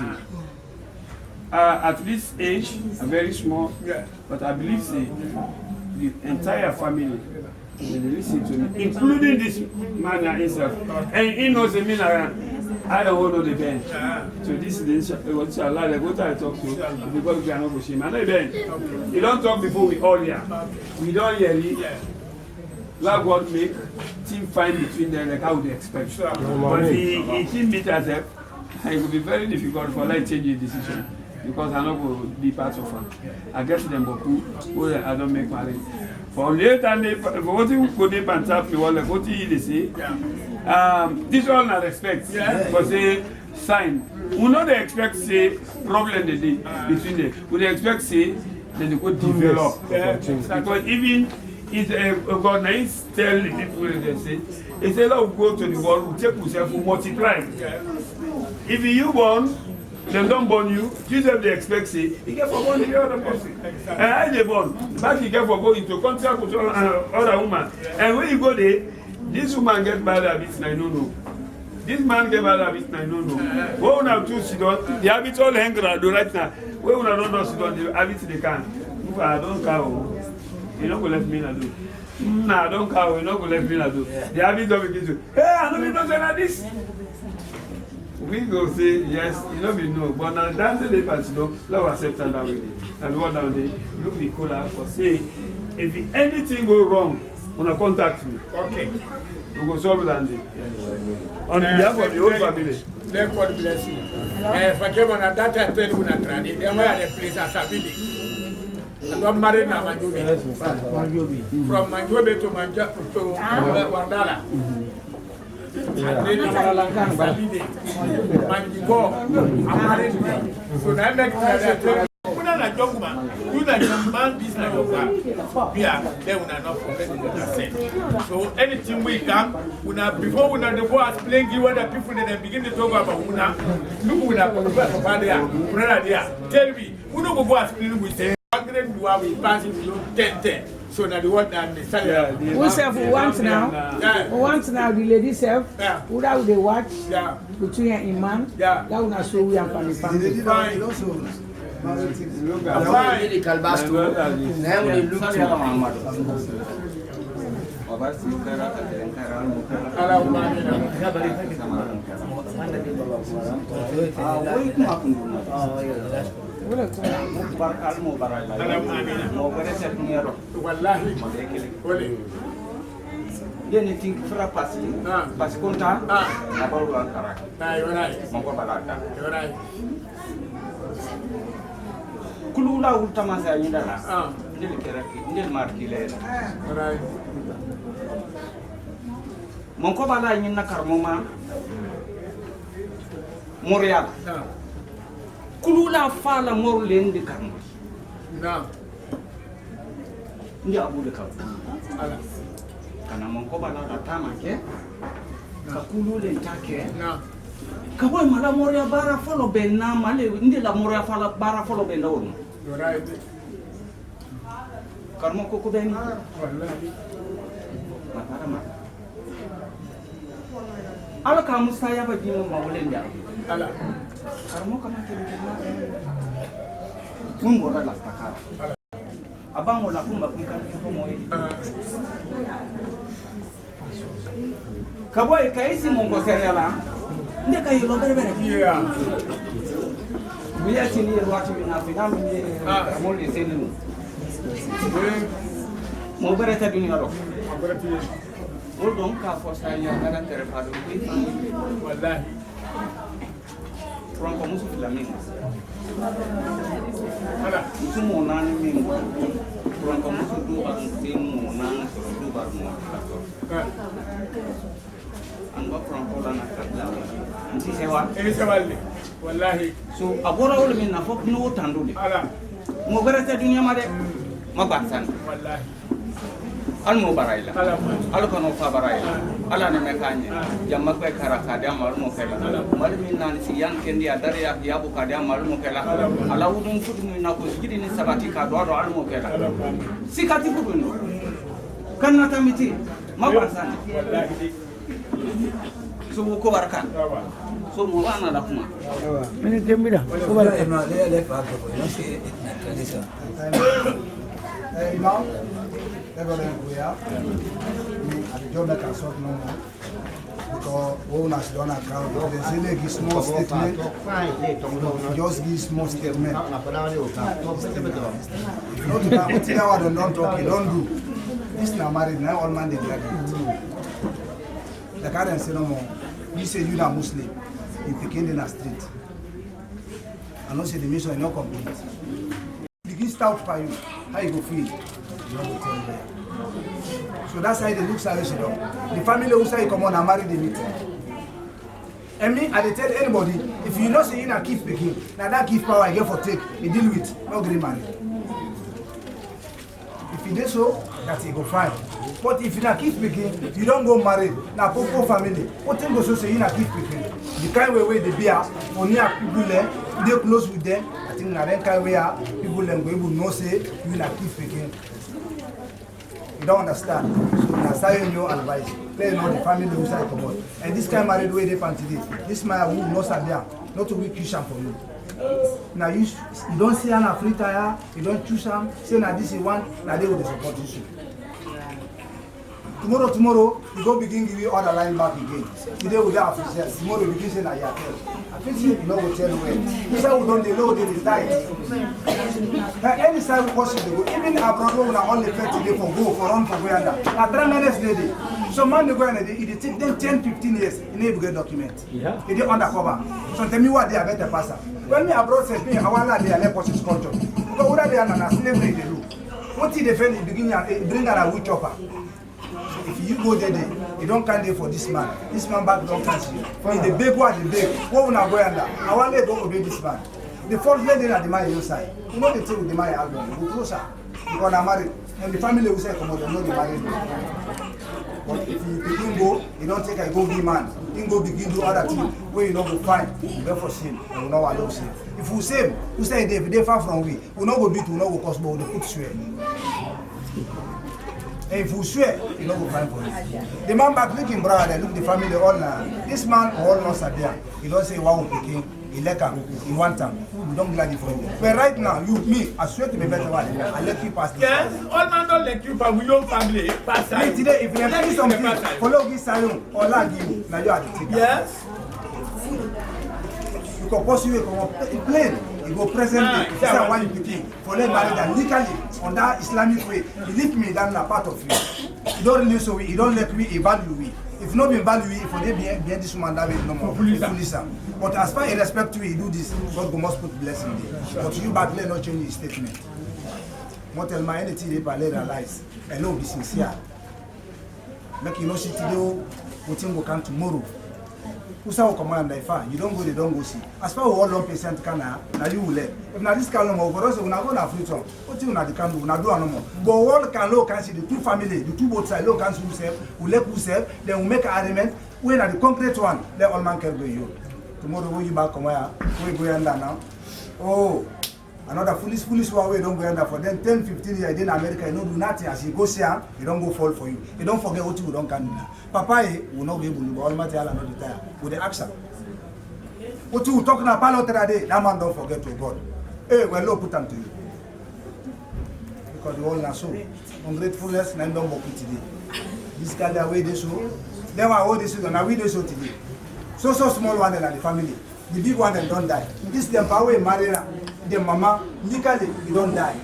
At this age, I'm very small, but I believe the entire family they listen to me, including this man himself. And he knows the mean I don't know the bench. So this is the what Allah they go to talk to because we are not pushing. And then you don't talk before we all hear. We don't hear it. Let God make team find between them like how they expect. But the team meet us it will be very difficult for like changing decision because I not go be part of it. I guess them who I don't make marriage. For later, for what you could name and tap me, what they say. This all not expect. But say sign. We not expect say problem the day between them. We expect say then they could develop. Because even if God nice tell the people they say, it's a lot of go to the world, we take yourself, we multiply. If you born, they don't born you, Jesus they expect say, you get for born the other person. And I they born, back you get for go into contract with other woman. And when you go there, this woman get bad habits, I don't know. This man get bad habits, I don't know. When we have two sit down, the habits all hang around right now. When we don't sit down, the habits they can. I don't care. You know, go let me do. Nah, don't care. You know, go let me do. The habits don't begin to. Hey, I know you don't say like this. We go say yes, you know we know, but now that's the difference, you know, love acceptance that way. And what down there, look the caller for say, if anything go wrong, wanna contact me. Okay. We go solve that day. On behalf of the whole family. Let God bless you. Forgive on that time, tell you that training. Then where are the places ability? I got married now, Manjobi. From Manjobi to Wandala. And then I'm married. So now make that. A young man, you that young man, this like your wife. Yeah, they will not forget what I said. So anything we come, before we know the war playing give other people that begin to talk about Una, look with a tell me, who know what playing with say, we are passing to 10-10. So now the one that the we self want now. We want now the lady self. Who that they watch between Iman. That will not show we are family. Fine. Really Kalbasto. Now we look at Muhammad. Dia think fra pas konta apa ulang karak. Nah, you're right. Mongko balada. You're right. kulula ultama sa yinda la ndil keraki ndil marki lela mon ko bala yin na karmoma Montréal kulula fala mor len di karmo na ndi abule ka ala kana mon ko bala da tama ke ka kulule take na ka boy mala Montréal bara folo ben na male ndi la Montréal fala bara folo ben dawon right karmo ko ben wallahi matara ma ala ka musta ya ba jimo mawlen da ala karmo kama ke mun mora la takara abango la kumba kan ko moyi ka boy ka isi mon ko seriala nde ka yilo bere bere yeah mi ya tini ya wati na fi nam ni mo le seni mo bere ta dunya ro o don ka fo sa ya na tere fa do ki wallahi from ko musu flamingo ala musu mo na ni min from ko musu du ba tin mo na so du ba mo an ba from ko la na ka la anti sewa walle wallahi so agora wol min na fok no tandude ala mo bere ta dunya ma de ma ba san wallahi al mo barayla ala al ko no fa barayla ala ne me kanye jamma ko karaka de amal mo kala mal min nan si yan kendi adare ya yabu ka de amal mo kala ala wudun futu ni na ko jidi ni sabati ka do al mo kala sikati futu no kan na tamiti ma ba san wallahi so ko barkan so mo wana da kuma Mini tembida. Ko bala. No, le fa ko no si na tradition. Imam, everybody we are. At the job that can sort no more. Because owners don't account. They say they give small statement. Just give small statement. If you know to come, don't talk, you don't do. This now married, now all man they graduate. The current say no more. You say you are Muslim, you begin in the street. I know say the mission is not complete. Begin stout for you, how you go feel? You don't go tell you there. So that's how they look serious, you know. The family who say come on and marry the meeting. And me, I tell anybody, if you know say you not keep begin, now that give power I get for take, you deal with, no green money. If you do so, that's it go fine. But if you not keep speaking, you don't go marry. Now, poor family. What thing go so say you not keep speaking? The kind way they be for near people there, they close with them. I think now that kind way people then go able know say you not keep speaking. You don't understand. So now say your advice. Play know the family who say come on. And this kind of married way they pan today. This man who knows Sabia, not to be Christian for you. Now you don't see an free tire, you don't choose them. Say now this is one, now they will support you. Tomorrow, you go begin give you other line back again. Today we have officers. Tomorrow you begin saying that you are tell. I think you know what tell where. This how we don't know they is diet. Any side possible go. Even abroad we are only 30 days for go for run for where that. Na 3 minutes lady. So man they go and it take them 10-15 years. You need to get document. Yeah. It is undercover. So tell me what they are better passer. When me abroad say me I want they are left post culture. Because what they are na slavery they do. What they defend the beginning bring her a wood chopper. If you go there, you don't count there for this man. This man back don't catch you. If the big one, the big, what will not go under? I want to go obey this man. The first lady at the man inside. You know the thing with the man album. Go closer. Because I'm married. And the family will say, come on, they know the married. But if you begin go, you don't take a go be man. You go begin do other things where you don't go find. You go for sin. You know what I say. If you say, you say they far from we not go beat, we not go cause, but we put swear. And if you swear, you don't go find for it. The man back looking brother, look the family all now. This man all not there. He don't say one picking, he like him, he want him. We don't glad for him. But right now, you, me, I swear to be better one. I let you pass. Yes, all man don't let you pass. We don't family pass. Me today, if you have do something, follow this salon or lag you, now you are the taker. Yes. You can pursue it, come plain. You go present day, this is why you picking. For them married and legally, on that Islamic way, believe me, that's not part of you. You don't release we, you don't let we, you value we. If If not been value, if they be this woman that way no more. But as far as respect to you, do this, God must put blessing there. But you back there not change his statement. What tell my anything they realize. Hello, be sincere. Make you know see today, what will come tomorrow. Who say come on and far? You don't go, they don't go see. As far as all 1% can now you will let. If now this can no more, for us we now go na free talk. What you na the can do, na do no more. But all can low can see the two family, the two both side low can see who we let who save, then we make an agreement. When at the concrete one, let all man can go you. Tomorrow when you back come where we go under now. Oh, another foolish one way don't go under for them 10-15 years in America, you don't do nothing. As you go see him, he don't go fall for you. You don't forget what you don't can do now. Papa will not be able to do all matter and not retire with the action. What you talking about today, that man don't forget to God. Hey, well, Lord put them to you. Because the whole so ungratefulness, and don't work today. This guy that way they show, then I hold this and I will do so today. So small one in the family. The big one don't die. This them power marry the mama, legally you don't die.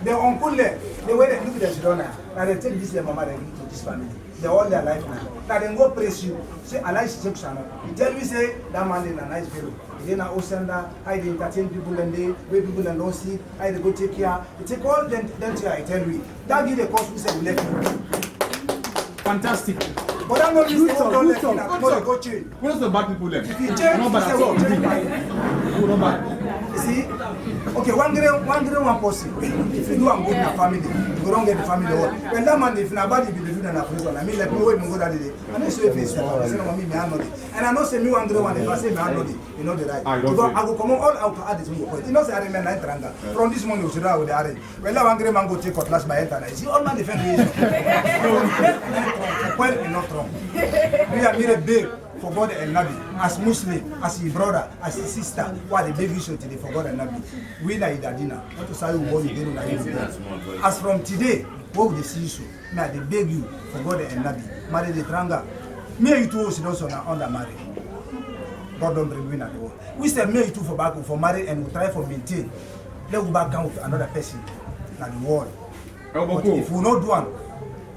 The uncle the way they look at the children, and they take this their mama they give to this family. They all their life now. Now they go praise you. Say I like section. You tell me say that man is a nice fellow. They now sender, I they entertain people and they where people and don't see, I they go take care. You take all them to I tell you. That give the cost we say we let you. Fantastic. But I'm not used to go change. Where's the bad people then? If you change, no bad at all. No bad. See? Okay, one person. If you do I'm good in a family, you don't get the family all. When that man, if nobody be the do in a prison, I mean, like, no way, go that day. And I say, if it's I say, no, me, I know it. And I know, say, me, one, if I say, me, I know it, you know the right. I will come all out to add it to you. You know, say, I remember 9 tranga. From this morning, you should have with the array. When that one man go take cutlass by head, and I see all man defend me. Well, enough wrong. We are made a big. For God and Nabi, as Muslim, as your brother, as your sister, what the big issue today for God and Nabi. We like that dinner. Not to say what you do like. As from today, what will they see you? May they beg you for God and Nabi. Marry the tranga. Me you two also now under marry. God don't bring win at the world. We say me you two for back for marry and we try for maintain. Let we back down with another person. Now the world. But if we not do one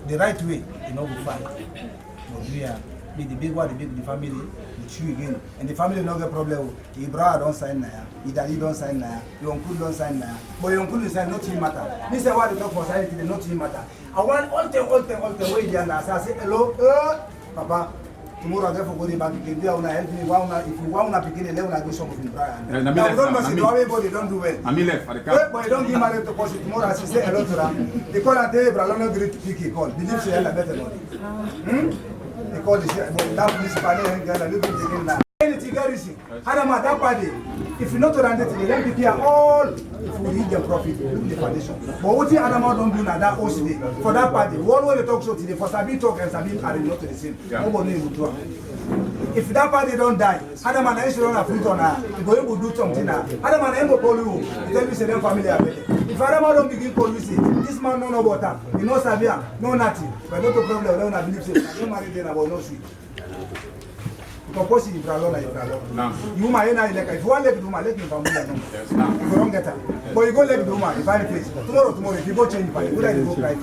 the right way, you know we fight. But we are. Be the big one, the big the family, the you again. And the family no get problem. Your brother don't sign now, your daddy don't sign now, your uncle don't sign now. But your uncle is saying not to him matter. Me say what they talk for society, they not to him matter. I want all the way there now. So I say hello, Papa. Tomorrow I get for going back again. They wanna help me. If you wanna begin, they wanna do something. Now don't mess with everybody. Don't do well. I'm left for the car. But don't give my to cause tomorrow. I say hello to them. They call and tell Brother no great pick a call. Believe say hella better money. They call this that police party and get a little bit again now. Anything garrison. Adama that party. If you not to run it, they don't prepare all if we read the profit, look the foundation. But what the Adama don't do now that host today for that party. One way they talk so today for Sabi talk and Sabi are not the same. Nobody will do it. If that party don't die, Adama na issue on a fruit on her, you go able to do something now. Adama na able call you, tell you say them family are better. If Adama don't begin call you say, this man no know about her, you know Sabia, no nothing. But not a problem, they don't believe say, I don't marry them about no sweet. Because if you alone, you might not like if you want to do my leg in family, you don't get her. But you go leg do my if I face tomorrow, if you go change my good idea, go cry. So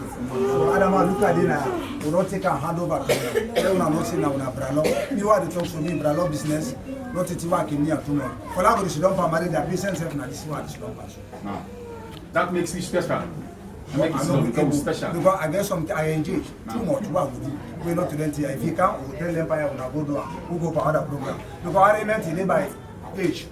Adama look at dinner, will not take a hand over. They will not say now, Bralo. You are the talk to me, Bralo business, not to work in near tomorrow. For that, you don't marry their business, and this one is not. That makes me special. Special. Because I guess something I engage too much. What would you? We're not to them. If you can, we'll tell them when go do. We'll go for other program. Because I meant today by age.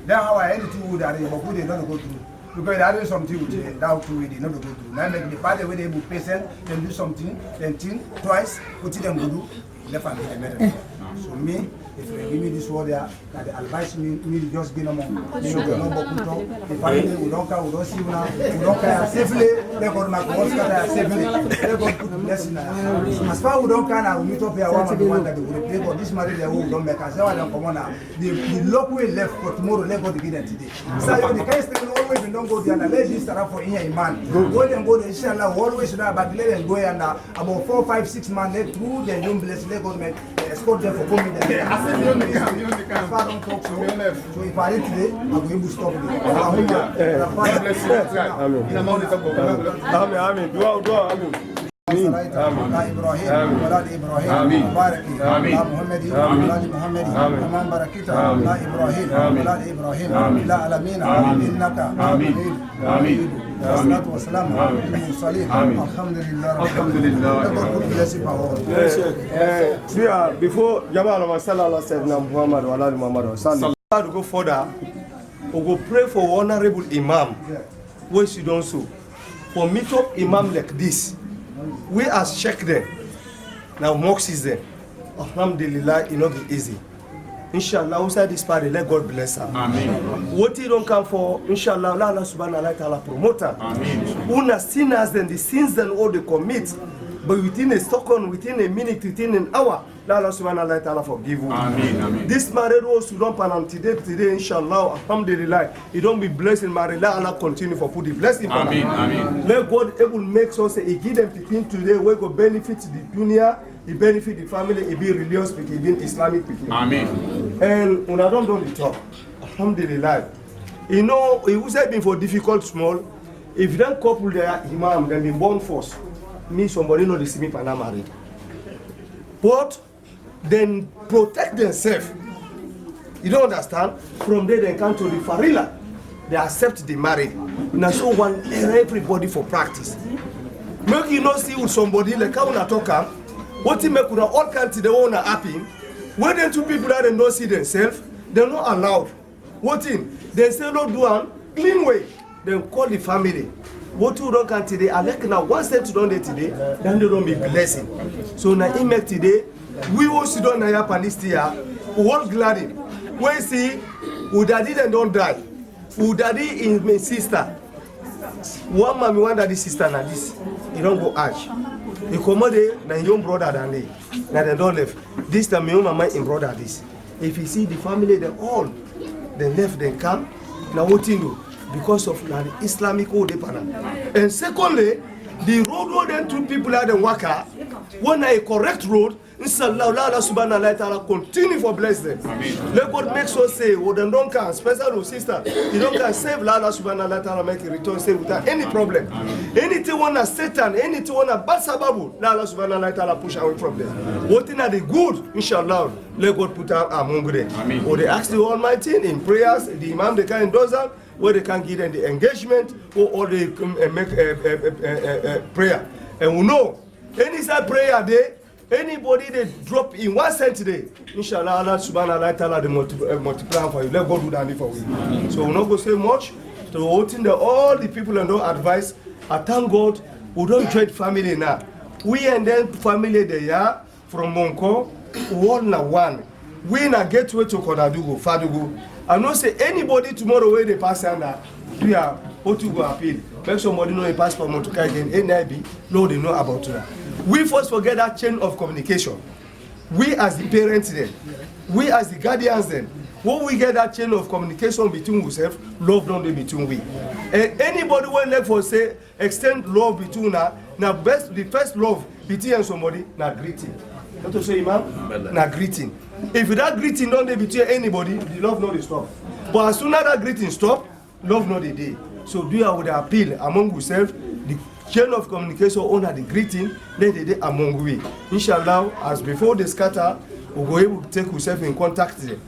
Then how I anything would arrange, but they don't go through. Because they are something with that too, they not go through. Now make the party where they be patient, then do something, then think twice, put it them go do, left and get better. So me. If you give me this word there, that the advice me just give no more. You know, the family we don't care, we don't see now, we don't care safely. They go to my community safely. They go put the blessing. As far as we don't care now, we meet up here one of the one that we will play for this marriage. They don't make us. They don't come on now. The luck we left for tomorrow. They go to get them today. So the case they always don't go there and let this start for in a man. Go them go to Inshallah. Always should have back let them go and about 4, 5, 6 months let through. Then you bless. They go make escort them for coming there. So if I read today, I'm going to stop it. Amen. صليت على إبراهيم وعلى إبراهيم وبارك على محمد وعلى محمد كما باركت على إبراهيم وعلى إبراهيم إلى العالمين إنك حميد والصلاة والسلام على المرسلين الحمد لله. Before Jamal Sallallahu said Muhammad wa ala Muhammad to go further, we go pray for honorable Imam. What she don't so. For meet up Imam like this, we as check them. Now mocks is them. Alhamdulillah, it not be easy. Inshallah, outside this party, let God bless her. Amen. What he don't come for, inshallah, Allah subhanahu wa ta'ala promote her. Amen. Una sinners and the sins and all they commit, but within a second, within a minute, within an hour, Allah subhanahu wa ta'ala forgive you. Amen. Amen. This married rose, you don't pan today, inshallah, alhamdulillah, you don't be blessed in marriage, let Allah continue for put the blessing. Amen. Amen. Let God able make so say, he give them between today, we go benefit the dunya, he benefit the family, he be religious, he be Islamic people. Amen. And when I don't do the talk, alhamdulillah, you know, it was been for difficult small, if you don't couple their imam, then be born force, me somebody know the see me pana married. But then protect themselves. You don't understand? From there they come to the farila. They accept the marriage. Now so one everybody for practice. Make you not see with somebody like how una talk. What you make with all country they wanna happen. When the two people that they don't see themselves, they're not allowed. What in? They say no do one clean way. Then call the family. What you don't can today, I like now one step to don't today, then they don't be blessing. So now he make today, we also don't have Palestine, we want gladly. When see, who daddy then don't die. Who daddy is my sister. One mommy, one daddy sister na this. You don't go arch. You come there, na your brother than they. Now they don't left. This time my own mama in brother this. If you see the family, they all, they left, they come. Now what you do? Because of the Islamic code. And secondly, the road where them two people are the worker, when a correct road, inshallah, Allah subhanahu wa ta'ala continue for bless them. Amen. Let God make so say, what them don't can, special sister, you don't can save Allah subhanahu wa ta'ala make a return save without any problem. Amen. Anything wanna Satan, anything wanna bad sababu, Allah subhanahu wa ta'ala push away from them. What in are the good, inshallah, let God put out among them. Or they ask the Almighty in prayers, the Imam they can endorse them, where they can give them the engagement, or they make a prayer. And we know, any side prayer day, anybody they drop in 1 cent today, inshallah, Allah subhanahu wa ta'ala multiply for you. Let God do that for you. So we're not going to say much. So all the people and no advice, I thank God, we don't join family now. We and then family they are from Monko, one. We in a gateway to Konadugo, Fadugo. I know say anybody tomorrow where they pass under, we are how to go appeal. Make somebody know a passport Motoka again, NIB, no they know about that. We first forget that chain of communication. We as the parents then, we as the guardians then, when we get that chain of communication between ourselves, love don't be between we. And anybody will like for say extend love between us, now the first love between somebody, now greeting. Not to say Imam, now greeting. If that greeting don't be between anybody, the love not stop. But as soon as that greeting stop, love not the day. So do you with the appeal among yourselves, the chain of communication under the greeting, let the day among we. Inshallah, as before they scatter, we will able to take ourselves in contact them.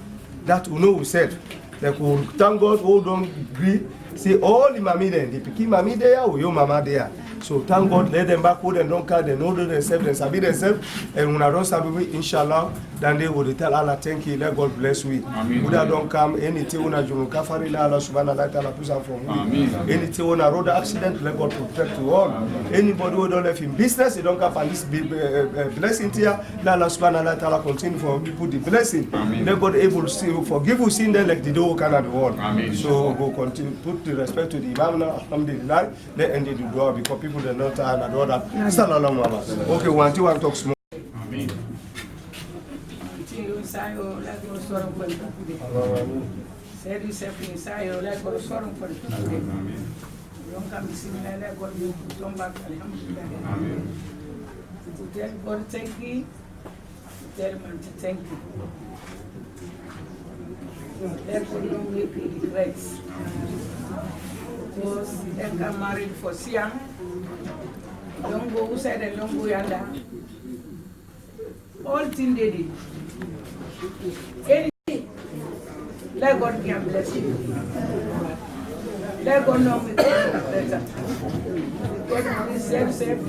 That we know ourselves. Like we thank God, hold on, agree. See all the mami there, the picky mami there, or your mama there. So thank God, let them back, hold them, don't care, they know themselves, they sabi themselves. And when I don't sabi, inshallah, then they will tell Allah, thank you, let God bless we. When I don't come, anything when I do kafari, Allah subhanahu wa ta'ala push out from me. Anything when I road accident, let God protect you all. Anybody who don't live in business, they don't come and this blessing here, Allah subhanahu wa ta'ala continue for people the blessing. Let God able to forgive you sin there like the door can at the world. So we'll continue, put the respect to the Imam now, alhamdulillah, let end the door because people they don't have another. Sallallahu alaihi wasallam. Okay, one talk small. Amen. God thank you. Tell him to thank you. Let God know make you regrets. Because they got married for Siam. Don't go outside and don't go yonder. All things they did. Anything. Let God can bless you. Let God know me better. God is safe.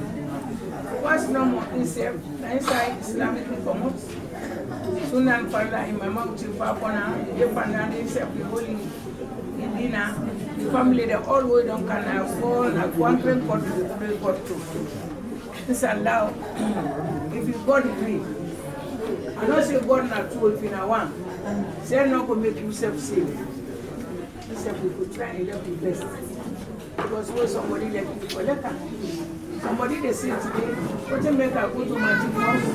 What's no more is safe. Inside Islamic promote. Soon and Father in my mouth to Papona, the Panda is safe. The holy dinner. The family they always don't can go and one train court to God to. This allow if you God agree. I know say God not true if you now one. Say no go make yourself safe. Except we could try and help the best. Because when somebody let you collect somebody they say today, what they make a go to magic house.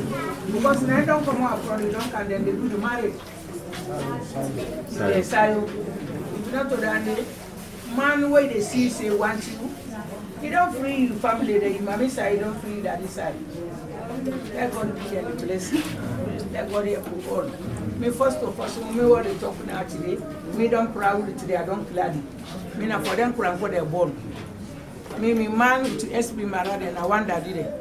Because now don't come out from the don't and then they do the marriage. Yes, I if not to that man where they see say want you. You don't free your family, the mommy side, you don't free that side. Let God be the blessing. Let God help you all. Me first of all, me what they talk now today, me don't proud today, I don't glad it. Me na for them for their born. Me man to SB married and I want that did it.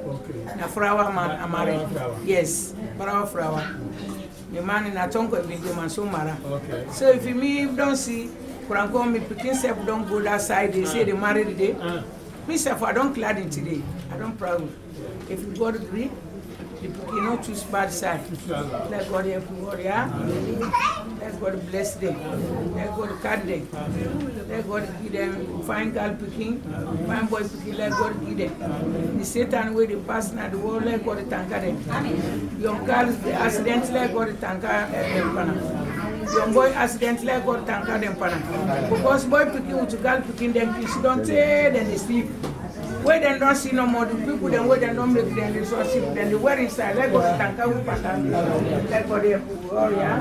Na flower man am married. Yes, flower. Me man in a tongue big man so mara. So if me don't see, Franco me picking self don't go that side, they say they married today. Myself, I don't glad it today. I don't proud. If you God agree, you not choose bad side. Let God help you, yeah? Let God bless them. Let God cut them. Let God give them fine girl picking, fine boy picking, let God give them. The Satan way they pass now the world, let God thank them. Young girls, the accident, let God thank them. Young boy accident, let God thank them. Because boy picking with girl picking them, she don't say, then they sleep. Where they don't see no more, the people then where they don't make them resources, then they wear inside. Let go to Tanka with Patan. Let go there, yeah.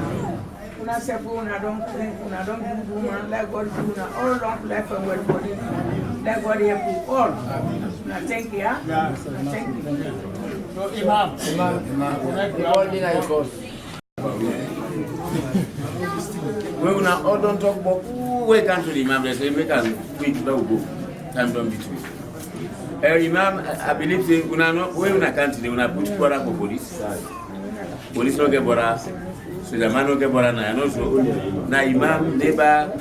Una say, una don't drink, una don't do woman, let go to una all long life and well body. Let go there, all. Now thank you, yeah? Thank you. So, Imam. All thing I got. We will not all don't talk about who we can to the Imam, they say, make us quick, now go. Time don't be too. Imam, I believe we una country, una put bora for police. Police no get bora, so the man no get bora na. And also, na Imam neighbor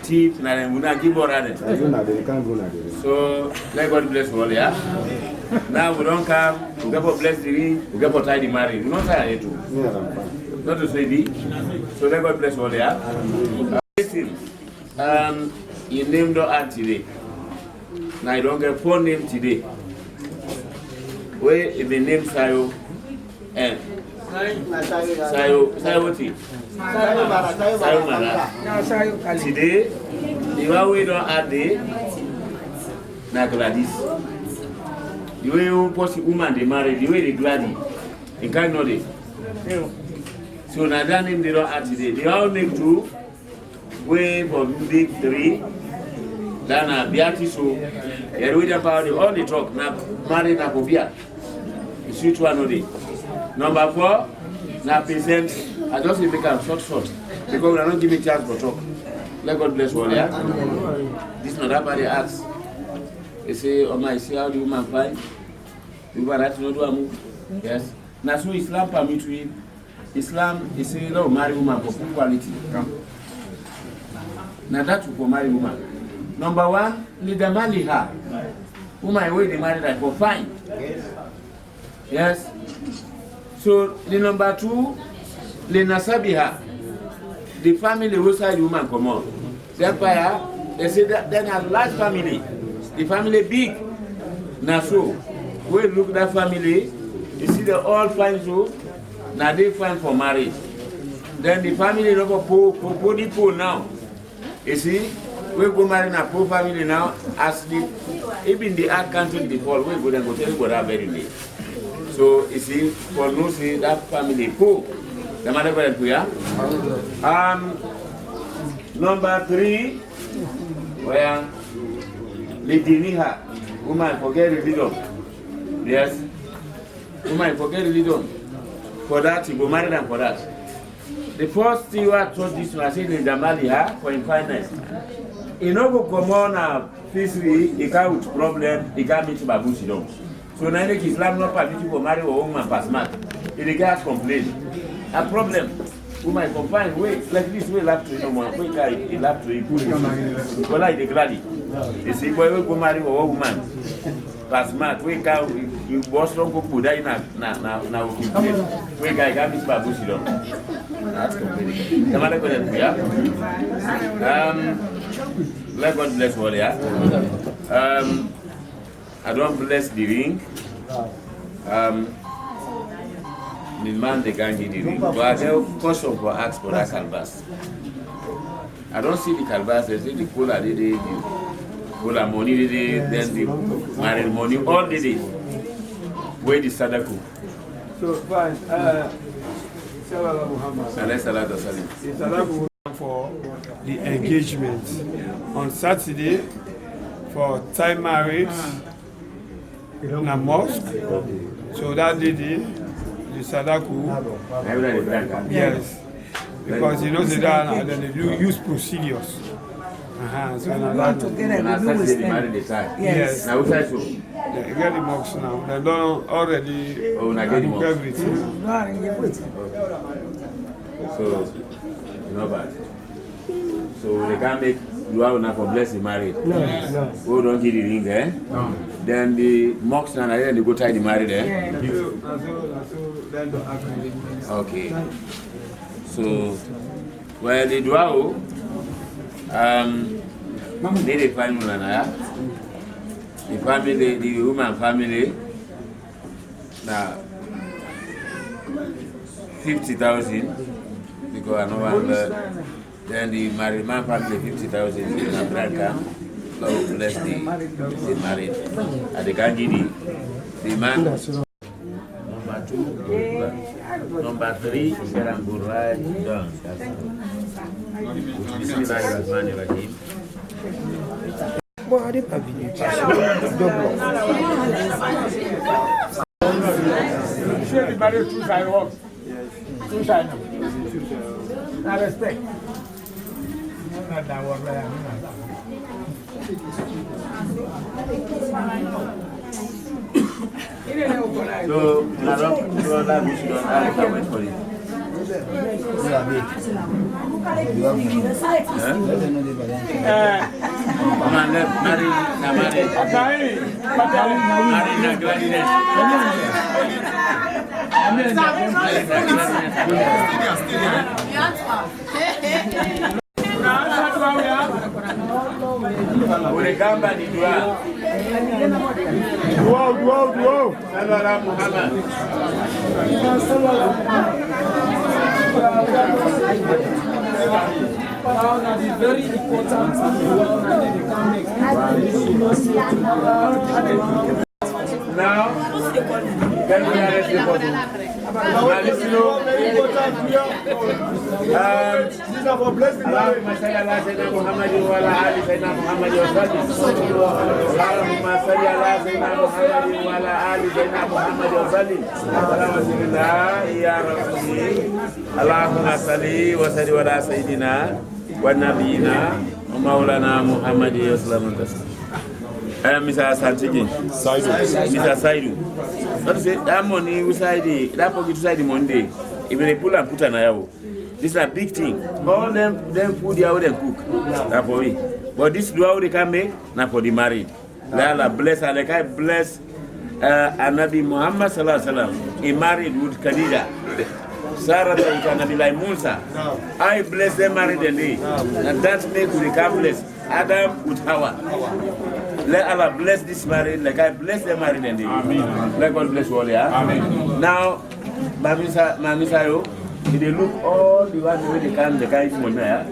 thief na una give bora de. So let God bless all, yeah. Now we don't come, we get for bless the ring, we get for tie the marriage. We not tie it too. Not to say the. So let God bless all, yeah. Listen, you named the art today. Now I don't get phone name today. Where is the name Sayo and Sayo Mara. Today, the one we don't add the na Gladys. The way you post the woman they marry, the way they Gladys, you can't know it. So now that name they don't add today. They all name two. Way for big three. Dana biati so yeruja power all the talk na marry na kobia issue to another. Number 4 na present. I just make am short because we are not giving chance for talk. Let God bless all, yeah. This not that body asks. They say, oh my, see how the woman find. You were right to not do a move. Yes. Now so Islam permit we. Islam is say no marry woman for full quality. Now that you for marry woman. Number 1, lidamaliha. Woman way they marry that for fine. Yes. So the number 2, linasabiha. The family who side the woman come on. Therefore, they say that then a large family. The family big. Now so, we look at that family, you see they all fine so, now they fine for marriage. Then the family number poor now. You see, we go marry a poor family now, as the even the art country before we go then go tell you that very late. So you see, for no see that family poor. The matter for yeah. Number 3, where lidiniha, woman forget religion. Yes, woman forget religion. For that, you go marry them for that. The first thing I told this one, I said lidamaliha for finance. he no go come on a fishery, he can't with problem, he can't meet Babushi down. So now Islam not permit you to marry a woman past mark. If the guy complain, a problem. We might combine weight like this way lap to no more. We can lap to put it. Well, like the gladdy. You see, boy, we go marry a woman. Past mark, we can you boss don't go put that now. We guy can miss Babushi down. That's complaining. Come on, go ahead, let God bless all, yeah. I don't bless the ring. The man the gang in the ring. But I tell caution for ask for that canvas. I don't see the canvas, I see the cola the cola money then the married money all the day. Where the sadaku. So fine. Salam Muhammad. Sadaku for the engagement on Saturday for time marriage in a mosque. So that lady, the Sadaku, yes, because you know they don't, then they do use procedures. So now that yes, now they get the mosque now. They don't already book everything. So not bad. So they can't make dua now for blessing married. No. Who don't get the ring, eh? No. Then the mocks and then they go tie the married, eh? Okay. So well the dua they define the family, the woman family now 50,000 because I know one. Then the married man family 50,000 in America. God bless the married. And they can give the man. Number 3, Seramburai done. Bismillahirrahmanirrahim. Sure, the married two side work. Two side. I respect. Not that one, So, that we should not wait for it. Urekamba ni dua. Dua. Salam Muhammad. Very important. Now, can we arrest the bottle? These are for blessing. Allahumma salli ala sayyidina Muhammad wa ala ali sayyidina Muhammad wa sallim. Allahumma salli ala sayyidina Muhammad wa ala ali sayyidina Muhammad wa sallim. Alhamdulillah ya Rabbi. Allahumma salli wa sallim ala sayyidina wa nabiyina wa maulana Muhammad wa sallam. Mr. Santigi, Mr. Saidu. Not to say that money we side that pocket side the Monday. If they pull and put an ayao, this is a big thing. All them food they out and cook. That for me. But this dua they can make now for the married. Allah bless and I bless Nabi Muhammad sallallahu alaihi wasallam. He married with Khadija. Sarah with Nabi like Musa. I bless them married and they. And that make we can bless Adam with Hawa. Let Allah bless this marriage like I bless the marriage and Amen. Let God bless you all, yeah? Amen. Now, Mamisayo, they look all the one way they can, the guys from there.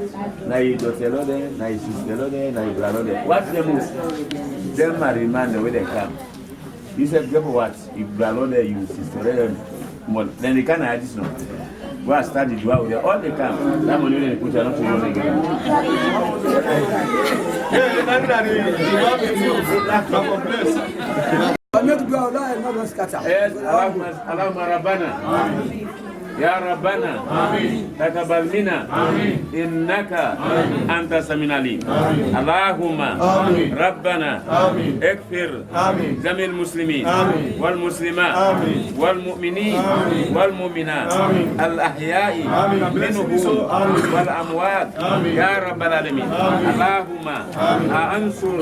Now you do tell them, now you sister them, now you brother them. What's the move? Them married man the way they come. He said, go for what? If brother there, you sister them, then they can't add this now. Go and start the dua with them. All they come. That money they put not to you again. Yes, Allahumma Rabbana. يا ربنا تقبل منا إنك أنت السميع العليم اللهم ربنا اغفر جميع المسلمين والمسلمات والمؤمنين والمؤمنات الأحياء منهم والأموات يا رب العالمين اللهم أنصر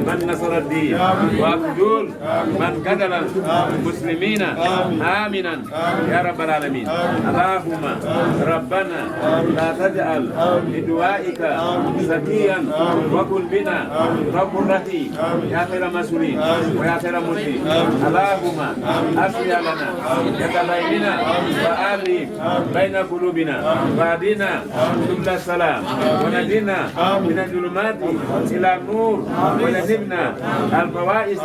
من نصر الدين واخذل من قتل المسلمين آمنا يا رب العالمين اللهم ربنا لا تجعل بدعائك سقيا وكن بنا رب رحيم يا خير مسؤولين ويا خير مسلمين اللهم أصلح لنا ذات بيننا وألف بين قلوبنا واهدنا سبل السلام ونجنا من الظلمات إلى النور وجنبنا الفواحش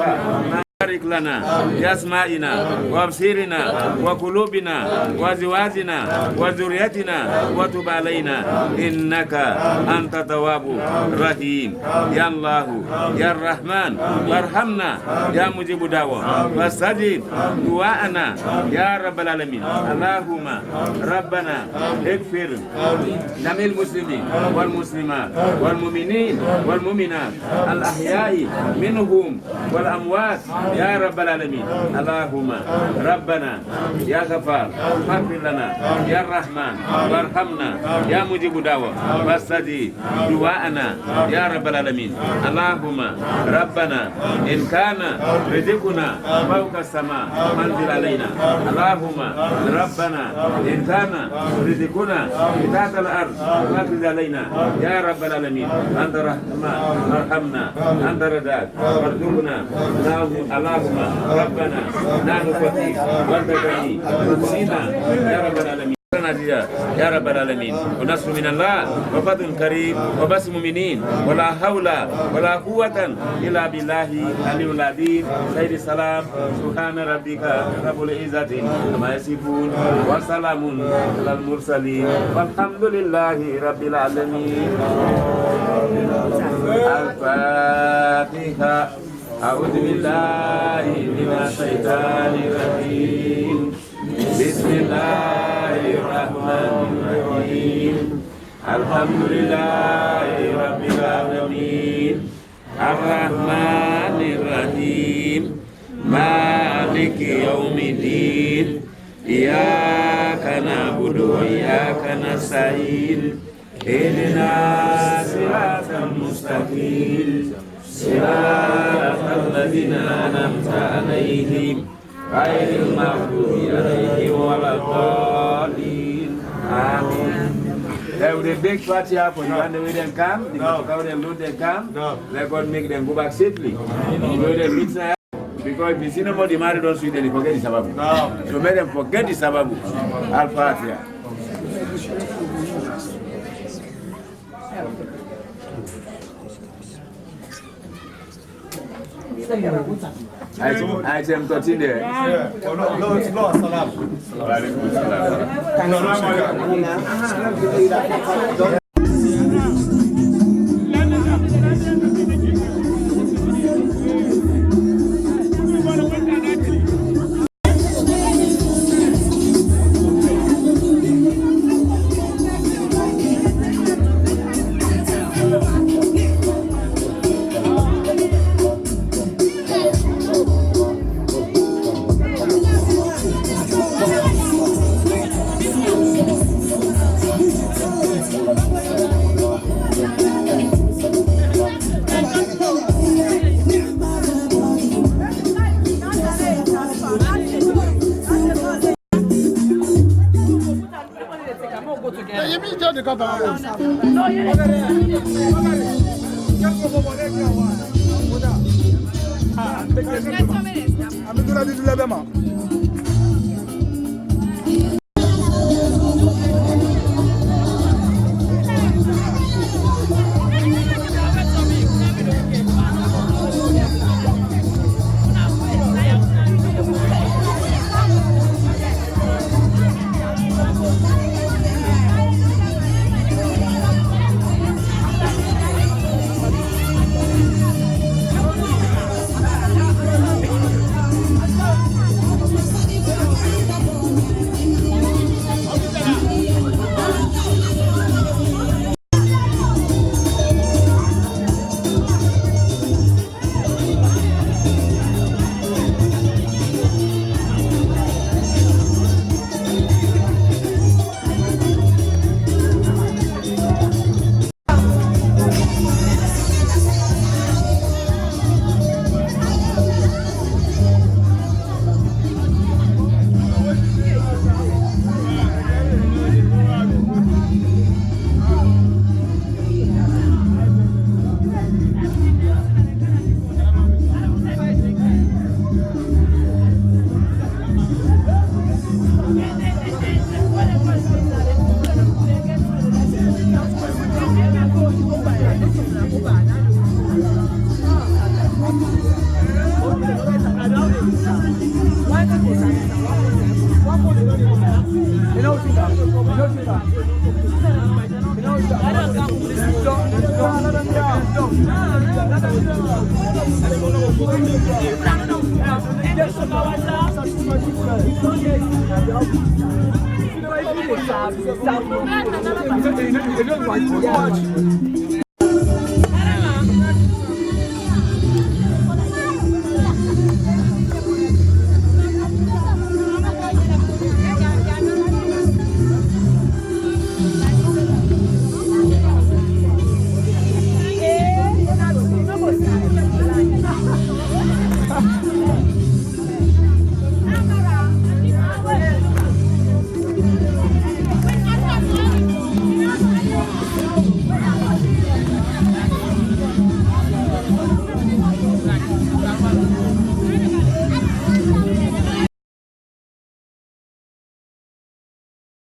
بارك لنا بأسمائنا وأبصارنا وقلوبنا وأزواجنا وذريتنا وتب علينا إنك أنت التواب الرحيم يا الله يا الرحمن وارحمنا يا مجيب الدعوة واستجب دعاءنا يا رب العالمين اللهم ربنا اغفر جميع المسلمين والمسلمات والمؤمنين والمؤمنات الأحياء منهم والأموات يا رب العالمين اللهم ربنا يا غفار فاغفر لنا يا الرحمن وارحمنا يا مجيب الدعوة واستجب دعاءنا يا رب العالمين اللهم ربنا إن كان رزقنا فوق السماء فانزل علينا اللهم ربنا إن كان رزقنا تحت الأرض فانزل علينا يا رب العالمين أنت رحمن وارحمنا أنت رداك وارزقنا اللهم ربنا نحن فقير وانت غني وانصرنا يا رب العالمين يا رب العالمين ونصر من الله وفضل كريم وبس المؤمنين ولا حول ولا قوة إلا بالله العلي العظيم سيد السلام سبحان ربك رب العزة عما يصفون وسلام على المرسلين والحمد لله رب العالمين الفاتحة أعوذ بالله من الشيطان الرجيم بسم الله الرحمن الرحيم الحمد لله رب العالمين الرحمن الرحيم مالك يوم الدين إياك نعبد وإياك نستعين اهدنا الصراط المستقيم صراط الذين أنعمت عليهم غير المغضوب عليهم ولا الضالين آمين. There will be a big party here for you, and the way they come, the how they load they come, let God make them go back safely. The way they meet there, because if you see nobody married on street, they forget the sababu. So make them forget the sababu. Al-Fatiha. Item 13 there. Watch.